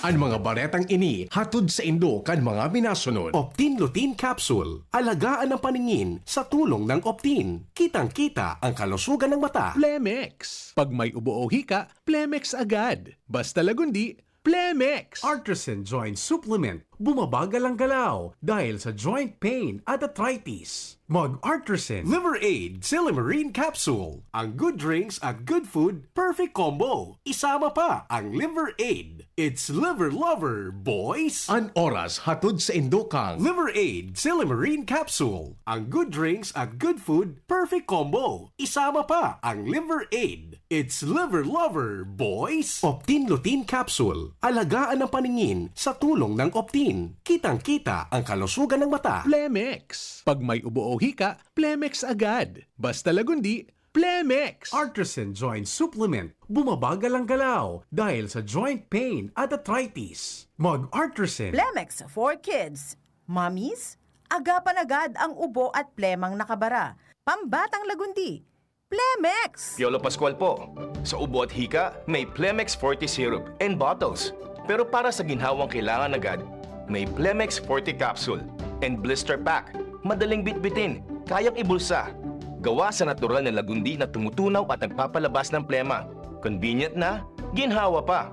Ang mga baretang ini hatod sa Indo kan mga minasunod. Optin Lutein Capsule. Alagaan ang paningin sa tulong ng Optin. Kitang-kita ang kalusugan ng mata. Plemex. Pag may ubo o hika, Plemex agad. Basta lagundi, Plemex. Artisan Joint Supplement. Bumabagal ang galaw dahil sa joint pain at arthritis. Mag-Artisan Liver Aid Silimarine Capsule. Ang good drinks at good food, perfect combo. Isama pa ang Liver Aid. It's liver lover, boys! An oras hatod sa Indo kang Liver Aid Silimarine Capsule. Ang good drinks at good food, perfect combo. Isama pa ang Liver Aid. It's liver lover, boys! Optin Lutein Capsule. Alagaan ang paningin sa tulong ng Optin. Kitang-kita ang kalusugan ng mata. Plemex. Pag may ubo o hika, Plemex agad. Basta lagundi, Plemex. Artisan Joint Supplement. Bumabagal ang galaw dahil sa joint pain at arthritis. Mag-Artisan. Plemex for kids. Mommies, agapan agad ang ubo at plemang nakabara. Pambatang lagundi. Plemex! Piolo Pascual po. Sa ubo at hika, may Plemex Forte Syrup and bottles. Pero para sa ginhawang kailangan agad, may Plemex Forte Capsule and Blister Pack. Madaling bitbitin, kayang ibulsa. Gawa sa natural na lagundi na tumutunaw at nagpapalabas ng plema. Convenient na, ginhawa pa.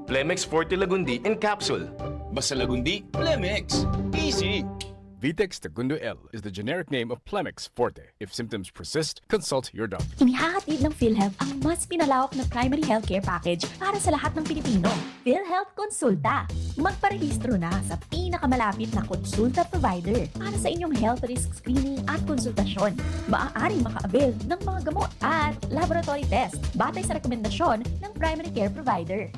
Plemex Forte Lagundi in Capsule. Basta lagundi, Plemex. Easy! Vitex Segundo L is the generic name of Plemix Forte. If symptoms persist, consult your doctor. Inihahatid ng PhilHealth ang mas pinalawak na primary healthcare package para sa lahat ng Pilipino. PhilHealth Konsulta. Magparehistro na sa pinakamalapit na konsulta provider para sa inyong health risk screening at konsultasyon. Maaaring maka-avail ng mga gamot at laboratory test batay sa rekomendasyon ng primary care provider.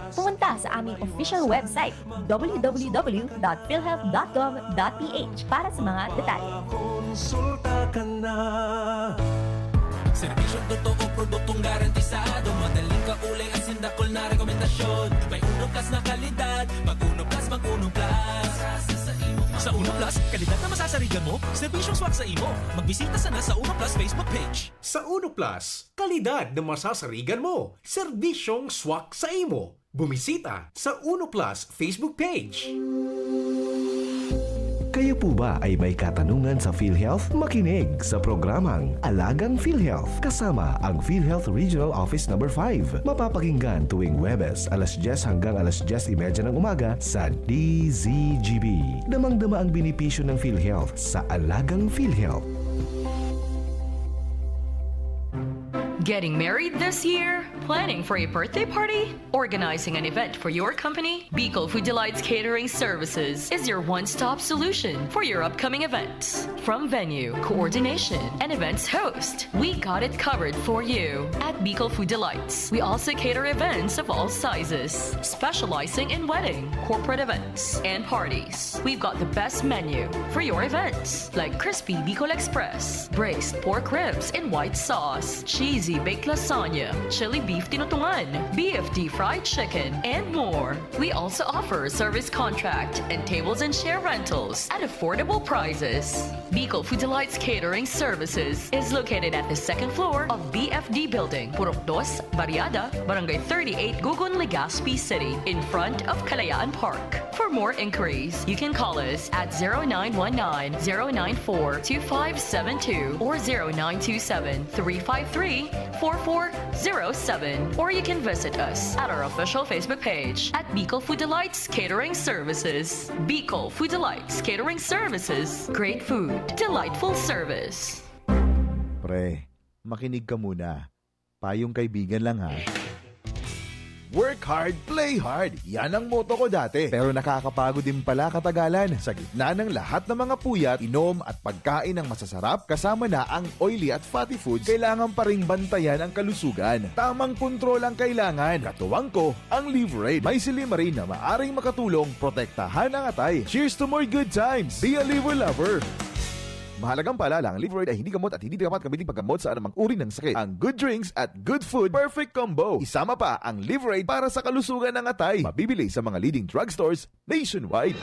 Pumunta sa aming official website www.philhealth.gov.ph para sa mga detalye. Konsulta ka na. Serbisyong totoo, produktong garantisado, madaling kaulay at sindakol na rekomendasyon. May Uno Plus na kalidad, mag-Uno Plus, mag-Uno Plus. Sa Uno Plus, kalidad na masasarigan mo, serbisyong swak sa imo. Magbisita sana sa Uno Plus Facebook page. Sa Uno Plus, kalidad na masasarigan mo, serbisyong swak sa imo. Bumisita sa Uno Plus Facebook page. Kayo po ba ay may katanungan sa PhilHealth? Makinig sa programang Alagang PhilHealth kasama ang PhilHealth Regional Office No. 5. Mapapakinggan tuwing Huwebes alas 10 hanggang alas 10:30 ng umaga sa DZGB. Damang-dama ang benepisyo ng PhilHealth sa Alagang PhilHealth. Getting married this year? Planning for a birthday party? Organizing an event for your company? Bicol Food Delights Catering Services is your one-stop solution for your upcoming events. From venue, coordination, and events host, we got it covered for you. At Bicol Food Delights, we also cater events of all sizes, specializing in wedding, corporate events, and parties. We've got the best menu for your events, like crispy Bicol Express, braised pork ribs in white sauce, cheesy baked lasagna, chili beef tinutungan, BFD fried chicken, and more. We also offer service contract and tables and chair rentals at affordable prices. Bicol Food Delights Catering Services is located at the second floor of BFD Building, Purok 2, Barriada, Barangay 38, Gugun, Legazpi City, in front of Kalayaan Park. For more inquiries, you can call us at 0919-094-2572 or 0927-353-4407, or you can visit us at our official Facebook page at Bicol Food Delights Catering Services. Bicol Food Delights Catering Services. Great food, delightful service. Pre, makinig ka muna. Payong kaibigan lang ha. Work hard, play hard. Yan ang motto ko dati. Pero nakakapagod din pala katagalan. Sa gitna ng lahat ng mga puyat, inom at pagkain ng masasarap, kasama na ang oily at fatty foods, kailangan pa ring bantayan ang kalusugan. Tamang kontrol ang kailangan. Katuwang ko, ang Liverade. May silimarin na maaring makatulong protektahan ang atay. Cheers to more good times. Be a liver lover. Mahalagang paalala, ang Liverade ay hindi gamot at hindi dapat gamitin paggamot sa anumang uri ng sakit. Ang good drinks at good food, perfect combo. Isama pa ang Liverade para sa kalusugan ng atay. Mabibili sa mga leading drugstores nationwide.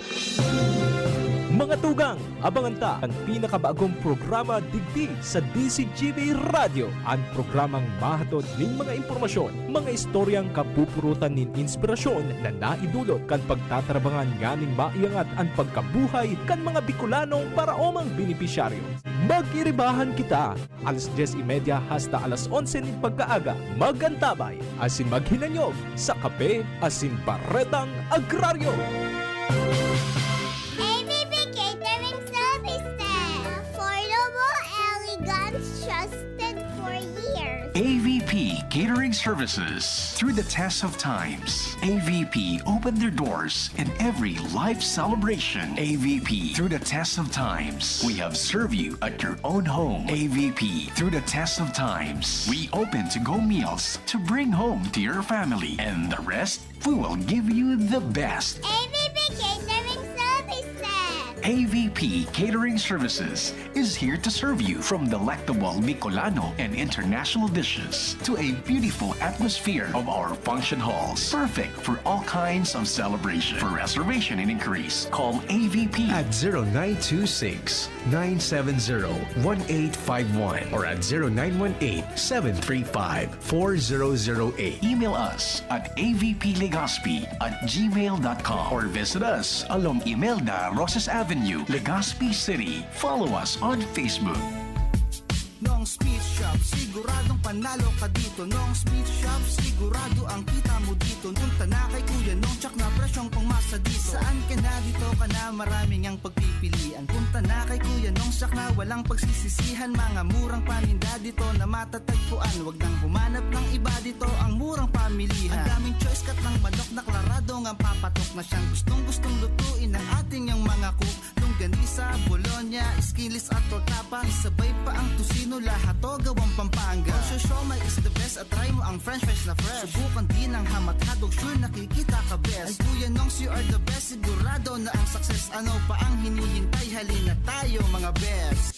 Mga tugang, abangan ta ang pinakabagong programa digdi sa DCGB Radio. Ang programang mahatod ning mga impormasyon, mga istoryang kapupurutan nin inspirasyon na naidulot kan pagtatrabangan nganing maiangat ang pagkabuhay kan mga Bicolanong para omang benepisyaryo. Mag-iribahan kita, alas 10:30 hasta alas 11 nin pagkaaga. Magantabay, asin maghinanyog sa kape, asin baretang agraryo. AVP Catering Services. Through the test of times, AVP opened their doors in every life celebration. AVP, through the test of times, we have served you at your own home. AVP, through the test of times, we open to-go meals to bring home to your family. And the rest, we will give you the best. AVP Catering Services. AVP Catering Services is here to serve you from delectable Bicolano and international dishes to a beautiful atmosphere of our function halls. Perfect for all kinds of celebration. For reservation and inquiries, call AVP at 0926-970-1851 or at 0918-735-4008. Email us at avplegazpi@gmail.com or visit us along Imelda Rosas Avenue, Legazpi City. Follow us on Facebook. Noong Speed Shop, siguradong panalo ka dito. Noong Speed Shop, sigurado ang kita mo dito. Punta na kay Kuya Nong, tsak na presyong pangmasa dito. Saan ka na, dito ka na, maraming ang pagpipilian. Punta Tisak na walang pagsisisihan, mga murang paninda dito na matatagpuan. Huwag nang humanap ng iba dito, ang murang pamilihan. Ang daming choice cut ng manok na klarado ang papatok na siyang gustong lutuin ng ating yung mga cook. Longganisa, Bologna, Skilis at tortapa, sabay pa ang tusino, lahat to gawang Pampanga. Siomai is the best at try mo ang french fries na fresh. Subukan din ang hamat-hadog, sure nakikita ka best. Ay Kuya Nongs, you are the best, sigurado na ang success. Ano pa ang hinihintay, halina tayo mga best.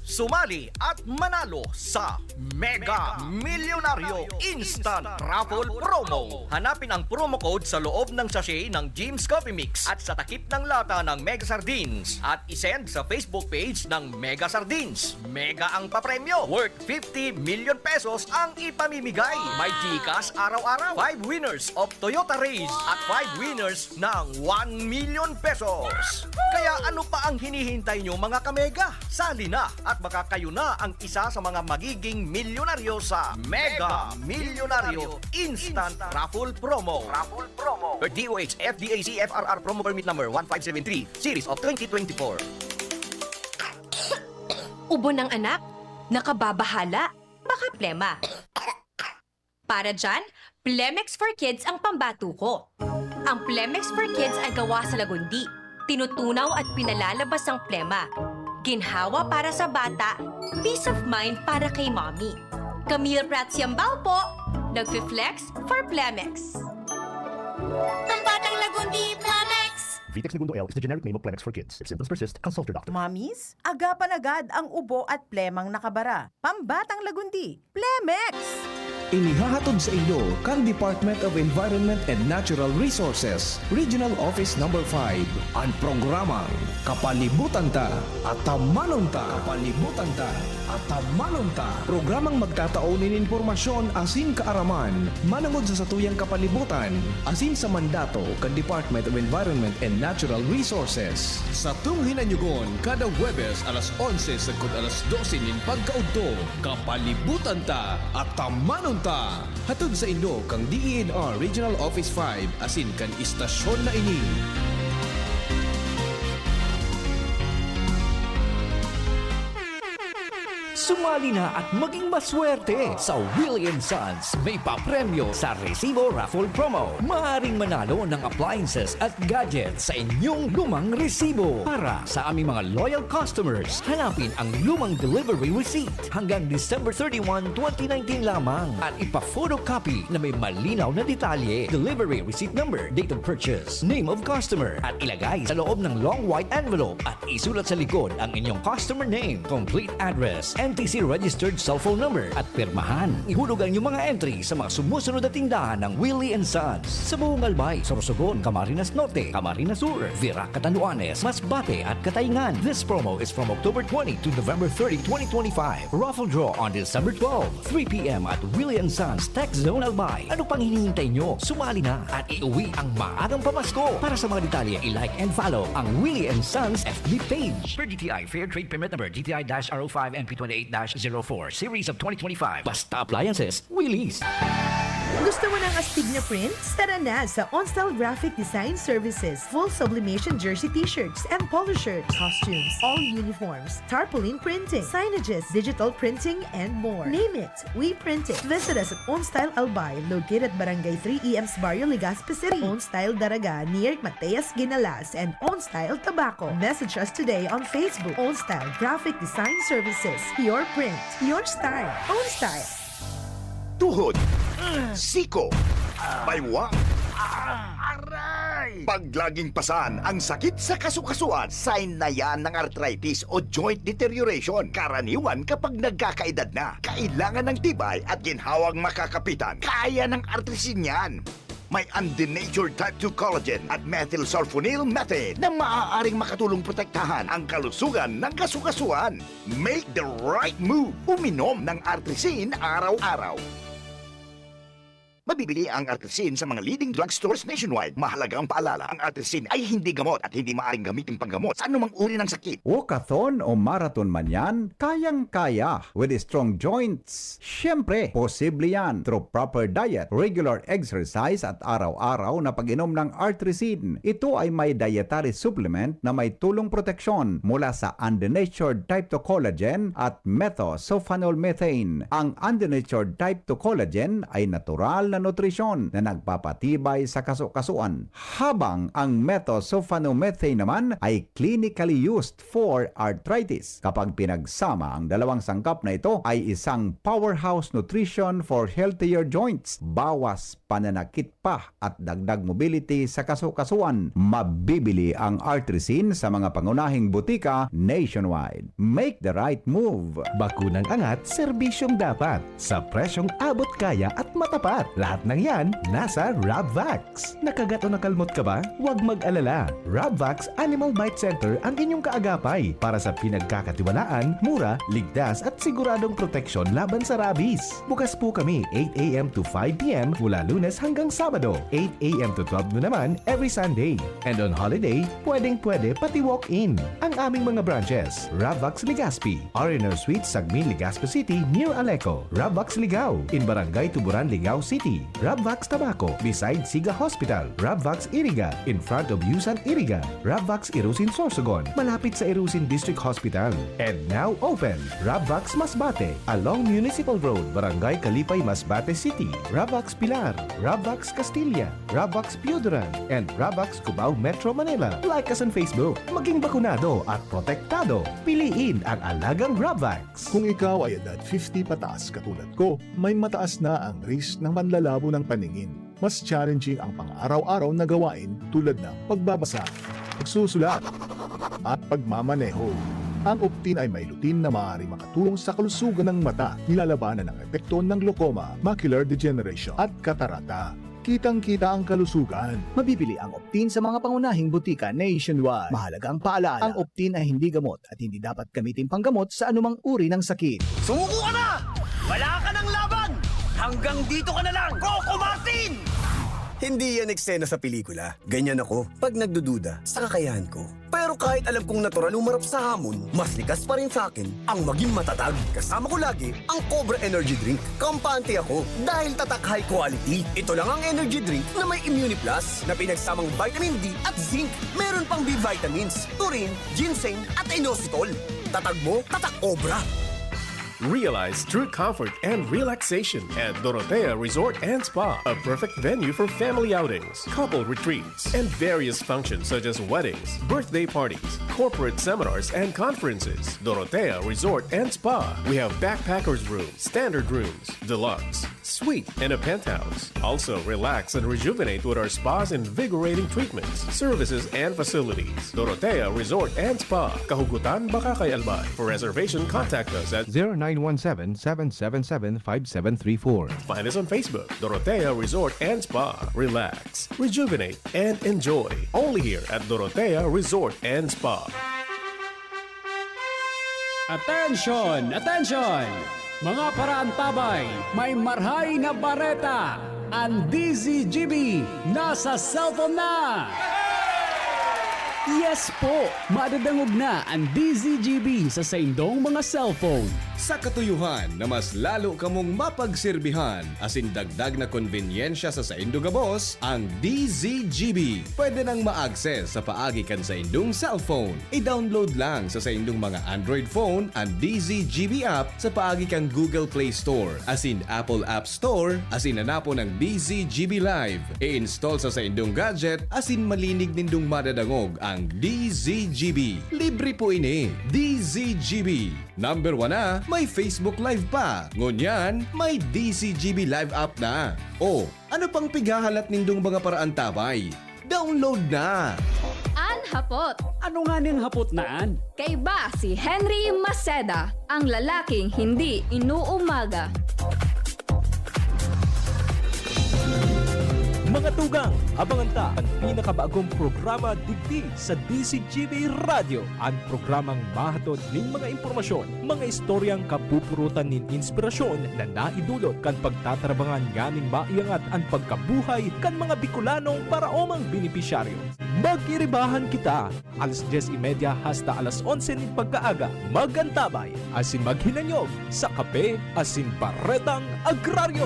Sumali at manalo sa Mega Milyonaryo Instant Raffle Promo. Hanapin ang promo code sa loob ng sachet ng Jim's Coffee Mix at sa takip ng lata ng Mega Sardines at isend sa Facebook page ng Mega Sardines. Mega ang papremyo, worth 50 million pesos ang ipamimigay. May Gcash araw-araw, 5 winners of Toyota Race at 5 winners ng 1 million pesos. Kaya ano pa ang hinihintay nyo mga kamega? Sali na at baka kayo na ang isa sa mga magiging milyonaryo sa Mega Milyonaryo Instant Raffle Promo. Per DOH FDAC FRR Promo Permit Number 1573 Series of 2024. Ubo ng anak? Nakababahala? Baka plema. Para dyan, Plemex for Kids ang pambato ko. Ang Plemex for Kids ay gawa sa lagundi. Tinutunaw at pinalalabas ang plema. Ginhawa para sa bata, peace of mind para kay mommy. Camille Prats Yambao po, nagfi-flex for Plemex. Pambatang lagundi, Plemex! Vitex Segundo L is the generic name of Plemex for kids. If symptoms persist, consult your doctor. Mommies, agapan agad ang ubo at plemang nakabara. Pambatang lagundi, Plemex! Inihahatod sa inyo kang Department of Environment and Natural Resources, Regional Office Number 5, ang programang Kapalibutan Ta at Tamanon Ta. Kapalibutan Ta at Tamanon Ta. Programang magtataunin informasyon asin kaaraman, manangod sa satuyang kapalibutan, asin sa mandato kang Department of Environment and Natural Resources. Sa tunghinanyugon, kada Huwebes alas 11 sagkod alas 12 nin pagkaudto, Kapalibutan Ta at Tamanon Ta. Hatod sa Indo kang DENR Regional Office 5 asin kan istasyon na ini. Sumali na at maging maswerte sa Willie & Sons. May papremyo sa Resibo Raffle Promo. Maaaring manalo ng appliances at gadgets sa inyong lumang resibo. Para sa aming mga loyal customers, hanapin ang lumang delivery receipt hanggang December 31, 2019 lamang at ipa-photocopy na may malinaw na detalye, delivery receipt number, date of purchase, name of customer at ilagay sa loob ng long white envelope at isulat sa likod ang inyong customer name, complete address, NTC registered cellphone number at pirmahan. Ihulog ang inyong mga entry sa mga sumusunod na tindahan ng Willie & Sons sa buong Albay, Sorsogon, Camarines Norte, Camarines Sur, Virac, Catanduanes, Masbate at Katayngan. This promo is from October 20 to November 30, 2025. Raffle draw on December 12, 3 p.m. at Willie & Sons Tech Zone Albay. Ano pang hinihintay nyo? Sumali na at iuwi ang maagang pamasko. Para sa mga detalye, i-like and follow ang Willie & Sons FB page. Per DTI Fair Trade Permit Number GTI-R05 NP28-04 Series of 2025. Basta Appliances, Willie's. Gusto mo ng astig na prints? Tara na sa OnStyle Graphic Design Services. Full sublimation jersey t-shirts and polo shirts, costumes, all uniforms, tarpaulin printing, signages, digital printing, and more. Name it, we print it. Visit us at OnStyle Albay, located at Barangay 3 EMS Barrio, Legazpi City. OnStyle Daraga, near Mateas Ginalas, and OnStyle Tobacco. Message us today on Facebook. OnStyle Graphic Design Services. Your print, your style. OnStyle. Tuhod, siko, baywa, pag laging pasan ang sakit sa kasukasuan, sign na yan ng arthritis o joint deterioration. Karaniwan kapag nagkakaedad na, kailangan ng tibay at ginhawang makakapitan. Kaya ng artrisin yan. May undenatured type 2 collagen at methylsulfonyl methane na maaaring makatulong protektahan ang kalusugan ng kasukasuan. Make the right move. Uminom ng artrisin araw-araw. Mabibili ang Artesin sa mga leading drugstores nationwide. Mahalaga ang paalala, ang Artesin ay hindi gamot at hindi maaaring gamitin panggamot sa anumang uri ng sakit. Walkathon o marathon man yan, kayang-kaya with strong joints. Siyempre, posible yan through proper diet, regular exercise at araw-araw na pag-inom ng Artesin. Ito ay may dietary supplement na may tulong proteksyon mula sa undenatured type 2 collagen at methylsulfonylmethane. Ang undenatured type 2 collagen ay natural na nutrisyon na nagpapatibay sa kaso-kasuan, habang ang methylsulfonylmethane naman ay clinically used for arthritis. Kapag pinagsama ang dalawang sangkap na ito ay isang powerhouse nutrition for healthier joints, bawas pananakit pa at dagdag mobility sa kaso-kasuan. Mabibili ang Artesin sa mga pangunahing butika nationwide. Make the right move. Bakunang angat, serbisyong dapat. Sa presyong abot kaya at matapat. Lahat ng yan, nasa Rabvax. Nakagat o nakalmot ka ba? Huwag mag-alala. Rabvax Animal Bite Center ang inyong kaagapay para sa pinagkakatiwalaan, mura, ligtas at siguradong proteksyon laban sa rabies. Bukas po kami 8 a.m. to 5 p.m. mula Lunes hanggang Sabado, 8 a.m. to 12 noon naman every Sunday. And on holiday, pwedeng-pwede pati walk-in. Ang aming mga branches, Rabvax Legazpi, Ariner Suite, Sagmin, Legazpi City, near Aleco. Rabvax Ligao, in Barangay Tuburan, Ligao City. Rabvax Tabaco, beside Siga Hospital. Rabvax Iriga, in front of Yusan Iriga. Rabvax Irusin Sorsogon, malapit sa Irusin District Hospital. And now open, Rabvax Masbate, along Municipal Road, Barangay Kalipay, Masbate City. Rabvax Pilar, Rabvax Castilla, Rabvax Piudaran, and Rabvax Cubao Metro Manila. Like us on Facebook. Maging bakunado at protektado. Piliin ang alagang Rabvax. Kung ikaw ay edad 50 pataas katulad ko, may mataas na ang risk ng panlalabo ng paningin. Mas challenging ang pang-araw-araw na gawain tulad ng pagbabasa, pagsusulat, at pagmamaneho. Ang Optin ay may lutin na maaari makatulong sa kalusugan ng mata, nilalabanan ang epekto ng glaucoma, macular degeneration at katarata. Kitang-kita ang kalusugan. Mabibili ang Optin sa mga pangunahing butika nationwide. Mahalaga ang paalala, ang Optin ay hindi gamot at hindi dapat gamitin panggamot sa anumang uri ng sakit. Sumuko ka na! Wala ka ng laban! Hanggang dito ka na lang! Kukumatin! Hindi yan eksena sa pelikula. Ganyan ako pag nagdududa sa kakayahan ko. Pero kahit alam kong natural umarap sa hamon, mas likas pa rin sa akin ang maging matatag. Kasama ko lagi ang Cobra Energy Drink. Kampante ako dahil tatak high quality. Ito lang ang energy drink na may Immune Plus na pinagsamang vitamin D at zinc. Meron pang B vitamins, taurine, ginseng at inositol. Tatag mo, tatak Cobra. Realize true comfort and relaxation at Dorotea Resort and Spa, a perfect venue for family outings, couple retreats, and various functions such as weddings, birthday parties, corporate seminars, and conferences. Dorotea Resort and Spa. We have backpackers rooms, standard rooms, deluxe, suite, and a penthouse. Also, relax and rejuvenate with our spa's invigorating treatments, services, and facilities. Dorotea Resort and Spa, Kahugutan, Bakakay, Albay. For reservation, contact us at 0917-777-5734. Find us on Facebook, Dorotea Resort and Spa. Relax, rejuvenate, and enjoy. Only here at Dorotea Resort and Spa. Attention! Attention! Mga paraantabay, may marhay na bareta. Ang DZGB nasa cellphone na! Yes po! Madadangog na ang DZGB sa saindong mga cellphone. Sa katuyuhan na mas lalo kamong mapagsilbihan, asin dagdag na konvenyensya sa saindo gabos, ang DZGB. Pwede nang ma-access sa paagi kan sa indong cellphone. I-download lang sa saindong mga Android phone ang DZGB app sa paagi kan Google Play Store, asin Apple App Store, asin hanapo ng DZGB Live. I-install sa saindong gadget, asin malinig nindong madadangog ang DZGB. Libre po ini. DZGB. Number 1 na, may Facebook Live pa. Ngunyan, may DZGB Live app na. O, ano pang pighahalat nindong mga paraan tabay? Download na! Hapot. Ano nga niyang hapot naan? Kay ba si Henry Maceda, ang lalaking hindi inuumaga. Mga tugang, abangan ta ang pinakabagong programa digdi sa DCGB Radio. Ang programang mahatod ning mga impormasyon, mga istoryang kapupurutan nin inspirasyon na naidulot kan pagtatrabangan nganing maiangat ang pagkabuhay kan mga Bicolanong paraomang benepisyaryo. Magkiribahan kita, alas 10:30 hasta alas 11 ning pagkaaga. Magantabay, asin maghinanyog sa kape, asin baretang agraryo.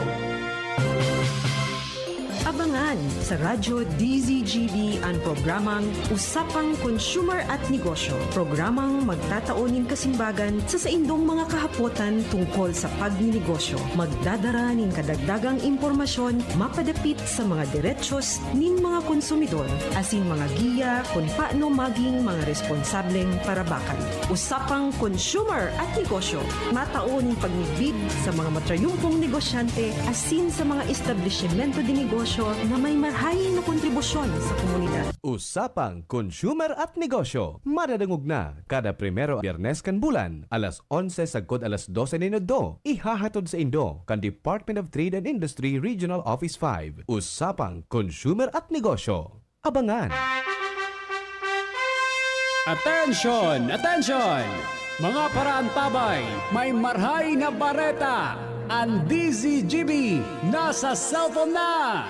Abangan sa Radyo DZGB ang programang Usapang Consumer at Negosyo. Programang magtataunin kasimbagan sa saindong mga kahapotan tungkol sa pagninegosyo. Magdadara nin kadagdagang impormasyon mapadapit sa mga diretsyon nin mga konsumidor asin mga giya kung paano maging mga responsableng parabakan. Usapang Consumer at Negosyo. Mataunin pagnibid sa mga matrayumpong negosyante asin sa mga establishmento de negosyo na may marhayin na kontribusyon sa komunidad. Usapang Consumer at Negosyo. Madadangog na kada primero Biyernes kan bulan, alas 11 sagkod alas 12 minuto. Ihahatod sa Indo kan Department of Trade and Industry Regional Office 5. Usapang Consumer at Negosyo. Abangan! Attention! Attention! Mga paraantabay, may marhay na bareta. Ang DZGB nasa cellphone na!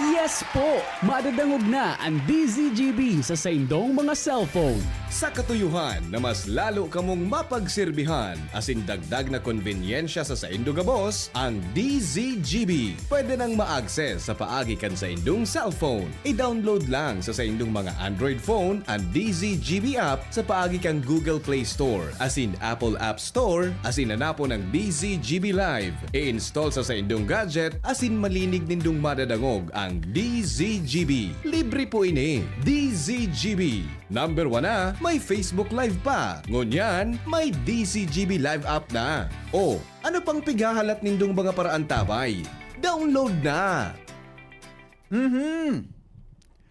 Yes po! Madadangog na ang DZGB sa saindong mga cellphone. Sa katuyuhan na mas lalo kamong mapagserbihan asin dagdag na konbinyensya sa saindong gabos, ang DZGB pwede nang ma-access sa paagi kan sa indong cellphone. I-download lang sa saindong mga Android phone ang DZGB app sa paagi kan Google Play Store asin Apple App Store asin hanapon ang DZGB Live. I-install sa saindong gadget asin malinig nindong madadangog ang DZGB. Libre po ini. DZGB. Number 1 na, may Facebook Live pa. Ngunyan, may DZGB Live app na. O, ano pang pigahalat nindong mga paraan tabay? Download na!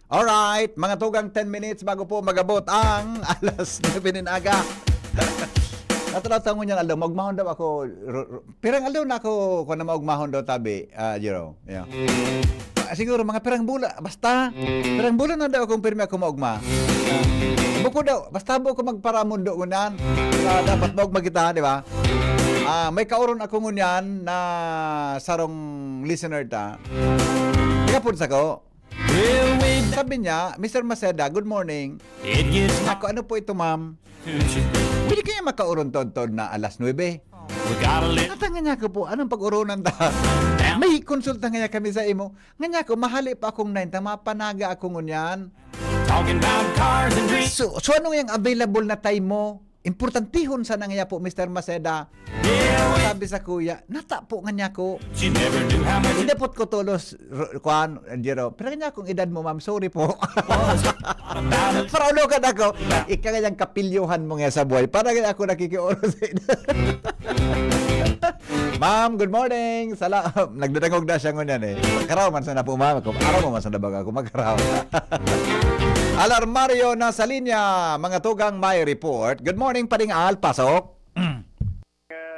Alright, mga tugang 10 minutes bago po magabot ang alas 9 ng aga. Natalaw mo niyang alaw, magmahon daw ako. Pirang alaw na ako kung na magmahon daw tabi, Jero. Yeah. Siguro mga pirang bula, basta pirang bula na daw akong pirmi ako maugma. Buko daw, basta mo ako magparamon doon unan. Dapat maugma kita, di ba? May kauron ako ngunyan na sarong listener ta. Ikapun sa ko. Sabi niya, Mr. Maceda, good morning. Ako, ano po ito, ma'am? Pwede kaya makauron tod na alas 9? Natanga niya ko po, anong pag-urunan ta? May konsulta nga kami sa imo. Nga niya ko, mahali pa akong 9, mapanaga ako ngunyan. So ano yung available na time mo? Importantihon sa nangyaya po, Mr. Maceda. Sabi sa kuya, nata po nga niya ko. Hindi po ko tulos, Juan, Jero. Pero nga kung edad mo, ma'am, sorry po. Para ulo ka na ako, ikagayang kapilyuhan mo nga sa buhay. Para nga ako nakikioro sa edad. Ma'am, good morning. Nagdadangog na siya ngunyan eh. Magkaraw man sa na po, ma'am. Araw mo man sa nabag ako, magkaraw. Alarmario na sa linya, mga tugang may report. Good morning, Pading Al, pasok.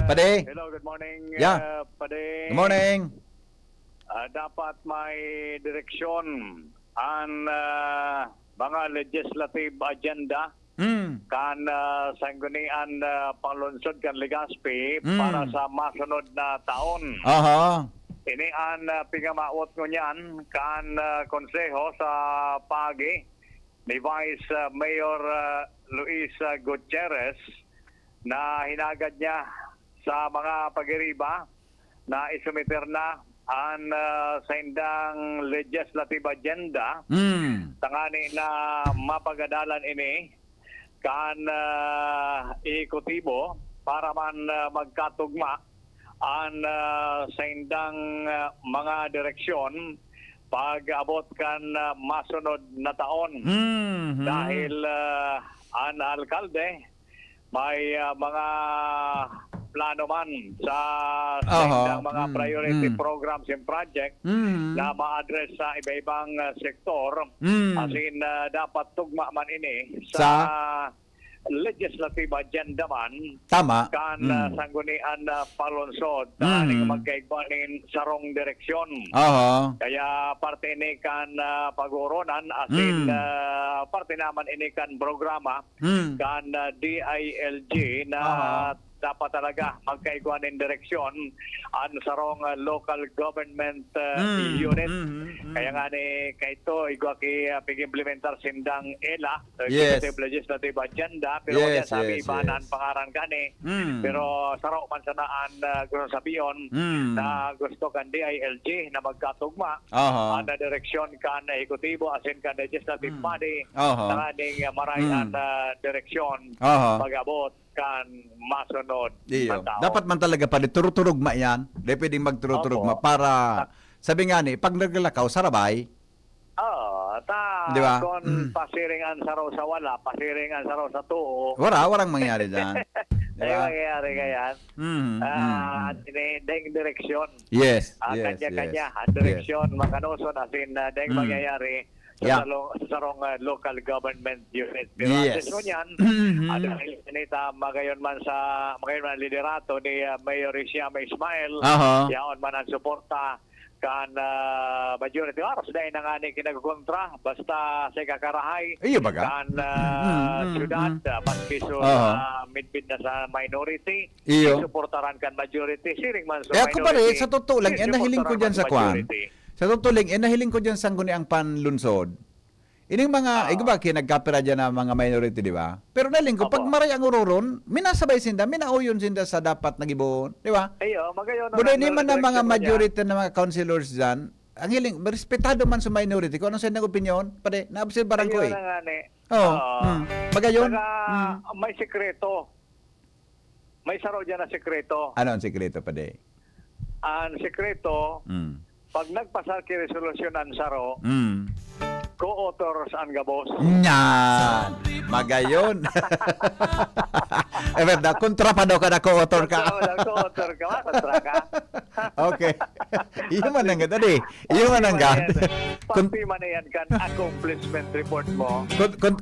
Pade. Hello, good morning. Yeah. Pade. Good morning. Dapat may direksyon ang mga legislative agenda kan sanggunian panglungsod kan Legazpi para sa masunod na taon. Aha. Ini ang pingamaot ko niyan kan konseho sa pagi ni Vice Mayor Luis Gutierrez na hinagad niya sa mga pagiriba na isumiter na ang sa indang legislative agenda tangani na mapagadalan ini kan ikotibo para man magkatugma ang sa indang mga direksyon pag-abot kan masunod na taon. Dahil ang alkalde may mga plano man sa indang mga priority programs and project na ma-address sa iba-ibang sektor. As in, dapat tugma man ini sa legislative agenda man Tama. kan sanggunian palunsod magkaigbanin sarong direksyon. Kaya parte ini kan pag-uronan asin parte naman ini kan programa kan DILG na dapat talaga magkaigwanin direksyon ang sarong local government unit. Kaya nga ni kaito igwa ki pag-implementar sindang ELA, Executive Legislative Agenda, pero kaya sabi banan pangaran gani. Pero saro man sanaan gusto sabiyon na gusto kan DILG na magkatugma ang direksyon kan ekutibo asin kan legislative body na kaning marayan direksyon pag-abot kan masunod. Dapat man talaga pa turutugma yan. Di pwedeng magturutugma para sabi nga ni pag naglakaw sarabay. Diba? Kung pasiringan saraw sa wala, pasiringan saraw sa tuo. Warang mangyari dyan. Ay mangyayari kayan. Deng direksyon. Yes. Kanya-kanya. Direksyon, makanuson asin deng mangyayari sa sarong local government unit. Pero asin mo yan, dahil nita magayon man liderato ni Mayor Isiama Ismail, yaon man ang suporta kan majority oras dahil na nga ni kinagkontra basta sa kakarahay kan syudad maski midbid na sa minority suportaran kan majority siring man sa minority. Ako pare, sa totoo lang, nahiling ko dyan sa kwan. Sa totoo lang, nahiling ko dyan sa ang panlunsod. Ining mga, ba, kinagkapira dyan na mga minority, di ba? Pero nahiling ko, pag maray ang ururon, minasabay sinda, minauyon sinda sa dapat nag-ibon, di ba? Magayon. Pero hindi man na mga majority na mga councilors dyan, ang hiling, respetado man sa minority, kung anong sa nang opinion, pare, naobserbaran ko Magayon. May sekreto. May saro dyan na sekreto. Ano ang sekreto, pare? Ang sekreto, pag nagpasal ki resolusyon ang saro, co-authors ang gabos. Yan! Magayon! Verdad, kontra pa daw ka na co-author ka. Co-author ka, kontra ka. Okay. Iyo man ang ganda, Iyo man ang ganda. Pagpi man yan kan accomplishment report mo.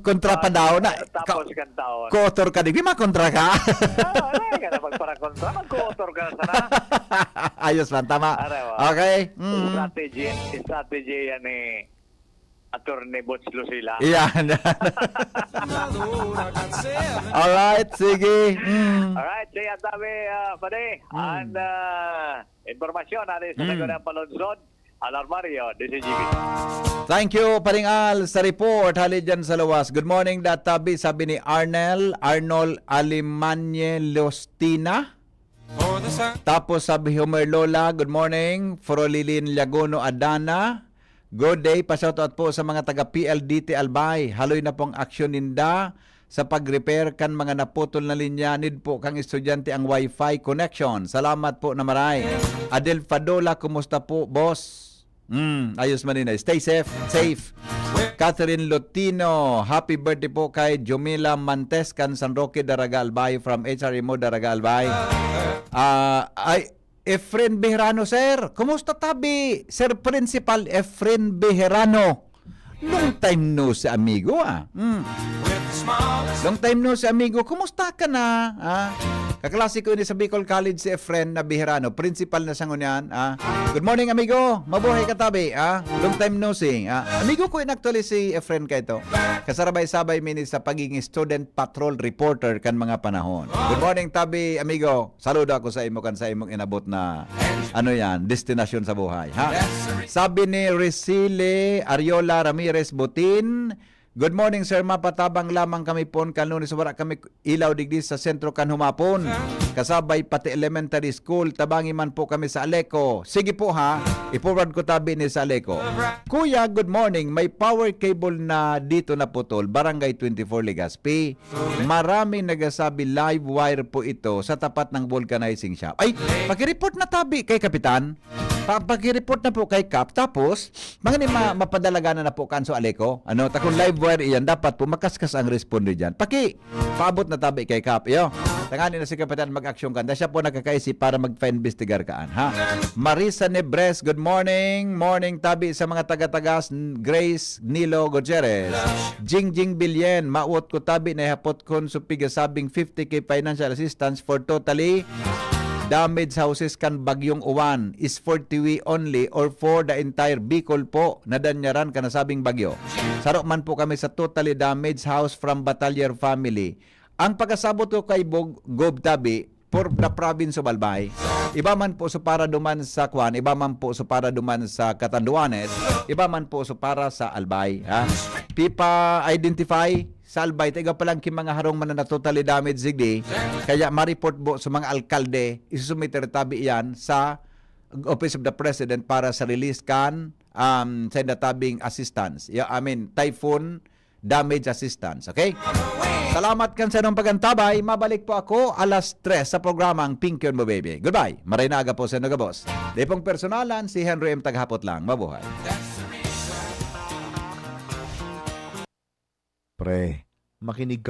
Kontra pa daw na. Tapos kan taon. Co-author ka, di ba kontra ka? Ay, ka na pagpara kontra, mag-co-author ka na sana. Ayos man, tama. Okay. Strategy yan ni Attorney Butch Lucila. Yan. Alright, sige. Alright, siya tabi, pade. And informasyon natin sa nagunang palunsod. Alarmario, DCGB. Thank you, Paring Al, sa report. Halid dyan sa lawas. Good morning, Databi. Sabi ni Arnold Alimanye Lostina. Tapos sabi Homer Lola, good morning. Forolilin Lagono Adana. Good day, pa-shoutout po sa mga taga PLDT Albay. Haloy na pong aksyon ninda sa pag-repair kan mga naputol na linya. Need po kang estudyante ang Wi-Fi connection. Salamat po na maray. Adel Fadola, kumusta po, boss? Ayos man din. Stay safe. Catherine Lotino, happy birthday po kay Jomila Mantescan, San Roque, Daraga Albay, from HRMO Daraga Albay. Efren Bejerano, sir. Kumusta tabi? Sir Principal Efren Bejerano. Long time no si amigo, Long time no si amigo. Kumusta ka na? Kaklase ko ni sa Bicol College si Efren na Bejerano. Principal na sangon yan. Good morning, amigo. Mabuhay ka tabi. Long time no see. Amigo ko actually si Efren ka ito. Kasarabay-sabay mini sa pagiging student patrol reporter kan mga panahon. Good morning, tabi, amigo. Saludo ako sa imo kan sa imong inabot na destinasyon sa buhay. Sabi ni Resile Ariola Ramirez Butin, good morning, sir. Mapatabang lamang kami pon kanunis wala kami ilaw digdi sa sentro kan humapon. Kasabay pati elementary school, tabangi man po kami sa Aleco. Sige po i-forward ko tabi ni sa Aleco. Kuya, good morning. May power cable na dito na putol, Barangay 24 Legazpi. Marami nagasabi live wire po ito sa tapat ng vulcanizing shop. Ay, pag-report na tabi kay Kapitan. Pag-report na po kay Kap, tapos mga mapadalaga na po kanso Aleco. Takong live wire iyan, dapat po makaskas ang responde dyan. Paabot na tabi kay Kap. Tangani na si Kapitan mag-aksyon ka. Siya po nakakaisip para mag-investigar kaan, ha? Marisa Nebres, good morning. Morning tabi sa mga taga-tagas. Grace Nilo Gutierrez. Jingjing Bilyen, mauot ko tabi na ihapot kon supigasabing 50k financial assistance for totally damaged houses kan bagyong uwan. Is for Tiwi only or for the entire Bicol po na danyaran kanasabing bagyo. Saro man po kami sa totally damaged house from Batalyer family. Ang pagkasabot ko kay Gob Tabi for the province of Albay, iba man po so para duman sa Kwan, iba man po so para duman sa Catanduanes, iba man po so para sa Albay. Ha? Pipa identify sa Albay, tiga palang mga harong man na totally damaged zigdi, kaya ma-report po sa mga alkalde, isusumiter tabi iyan sa Office of the President para sa release kan sa natabing assistance. Typhoon damage assistance. Okay? Salamat kan sa nung pagantabay. Mabalik po ako alas 3 sa programang Pink Yun Mo Baby. Goodbye. Maray na aga po sa Nagabos. Di pong personalan, si Henry M. Taghapot lang. Mabuhay. Pre, makinig ka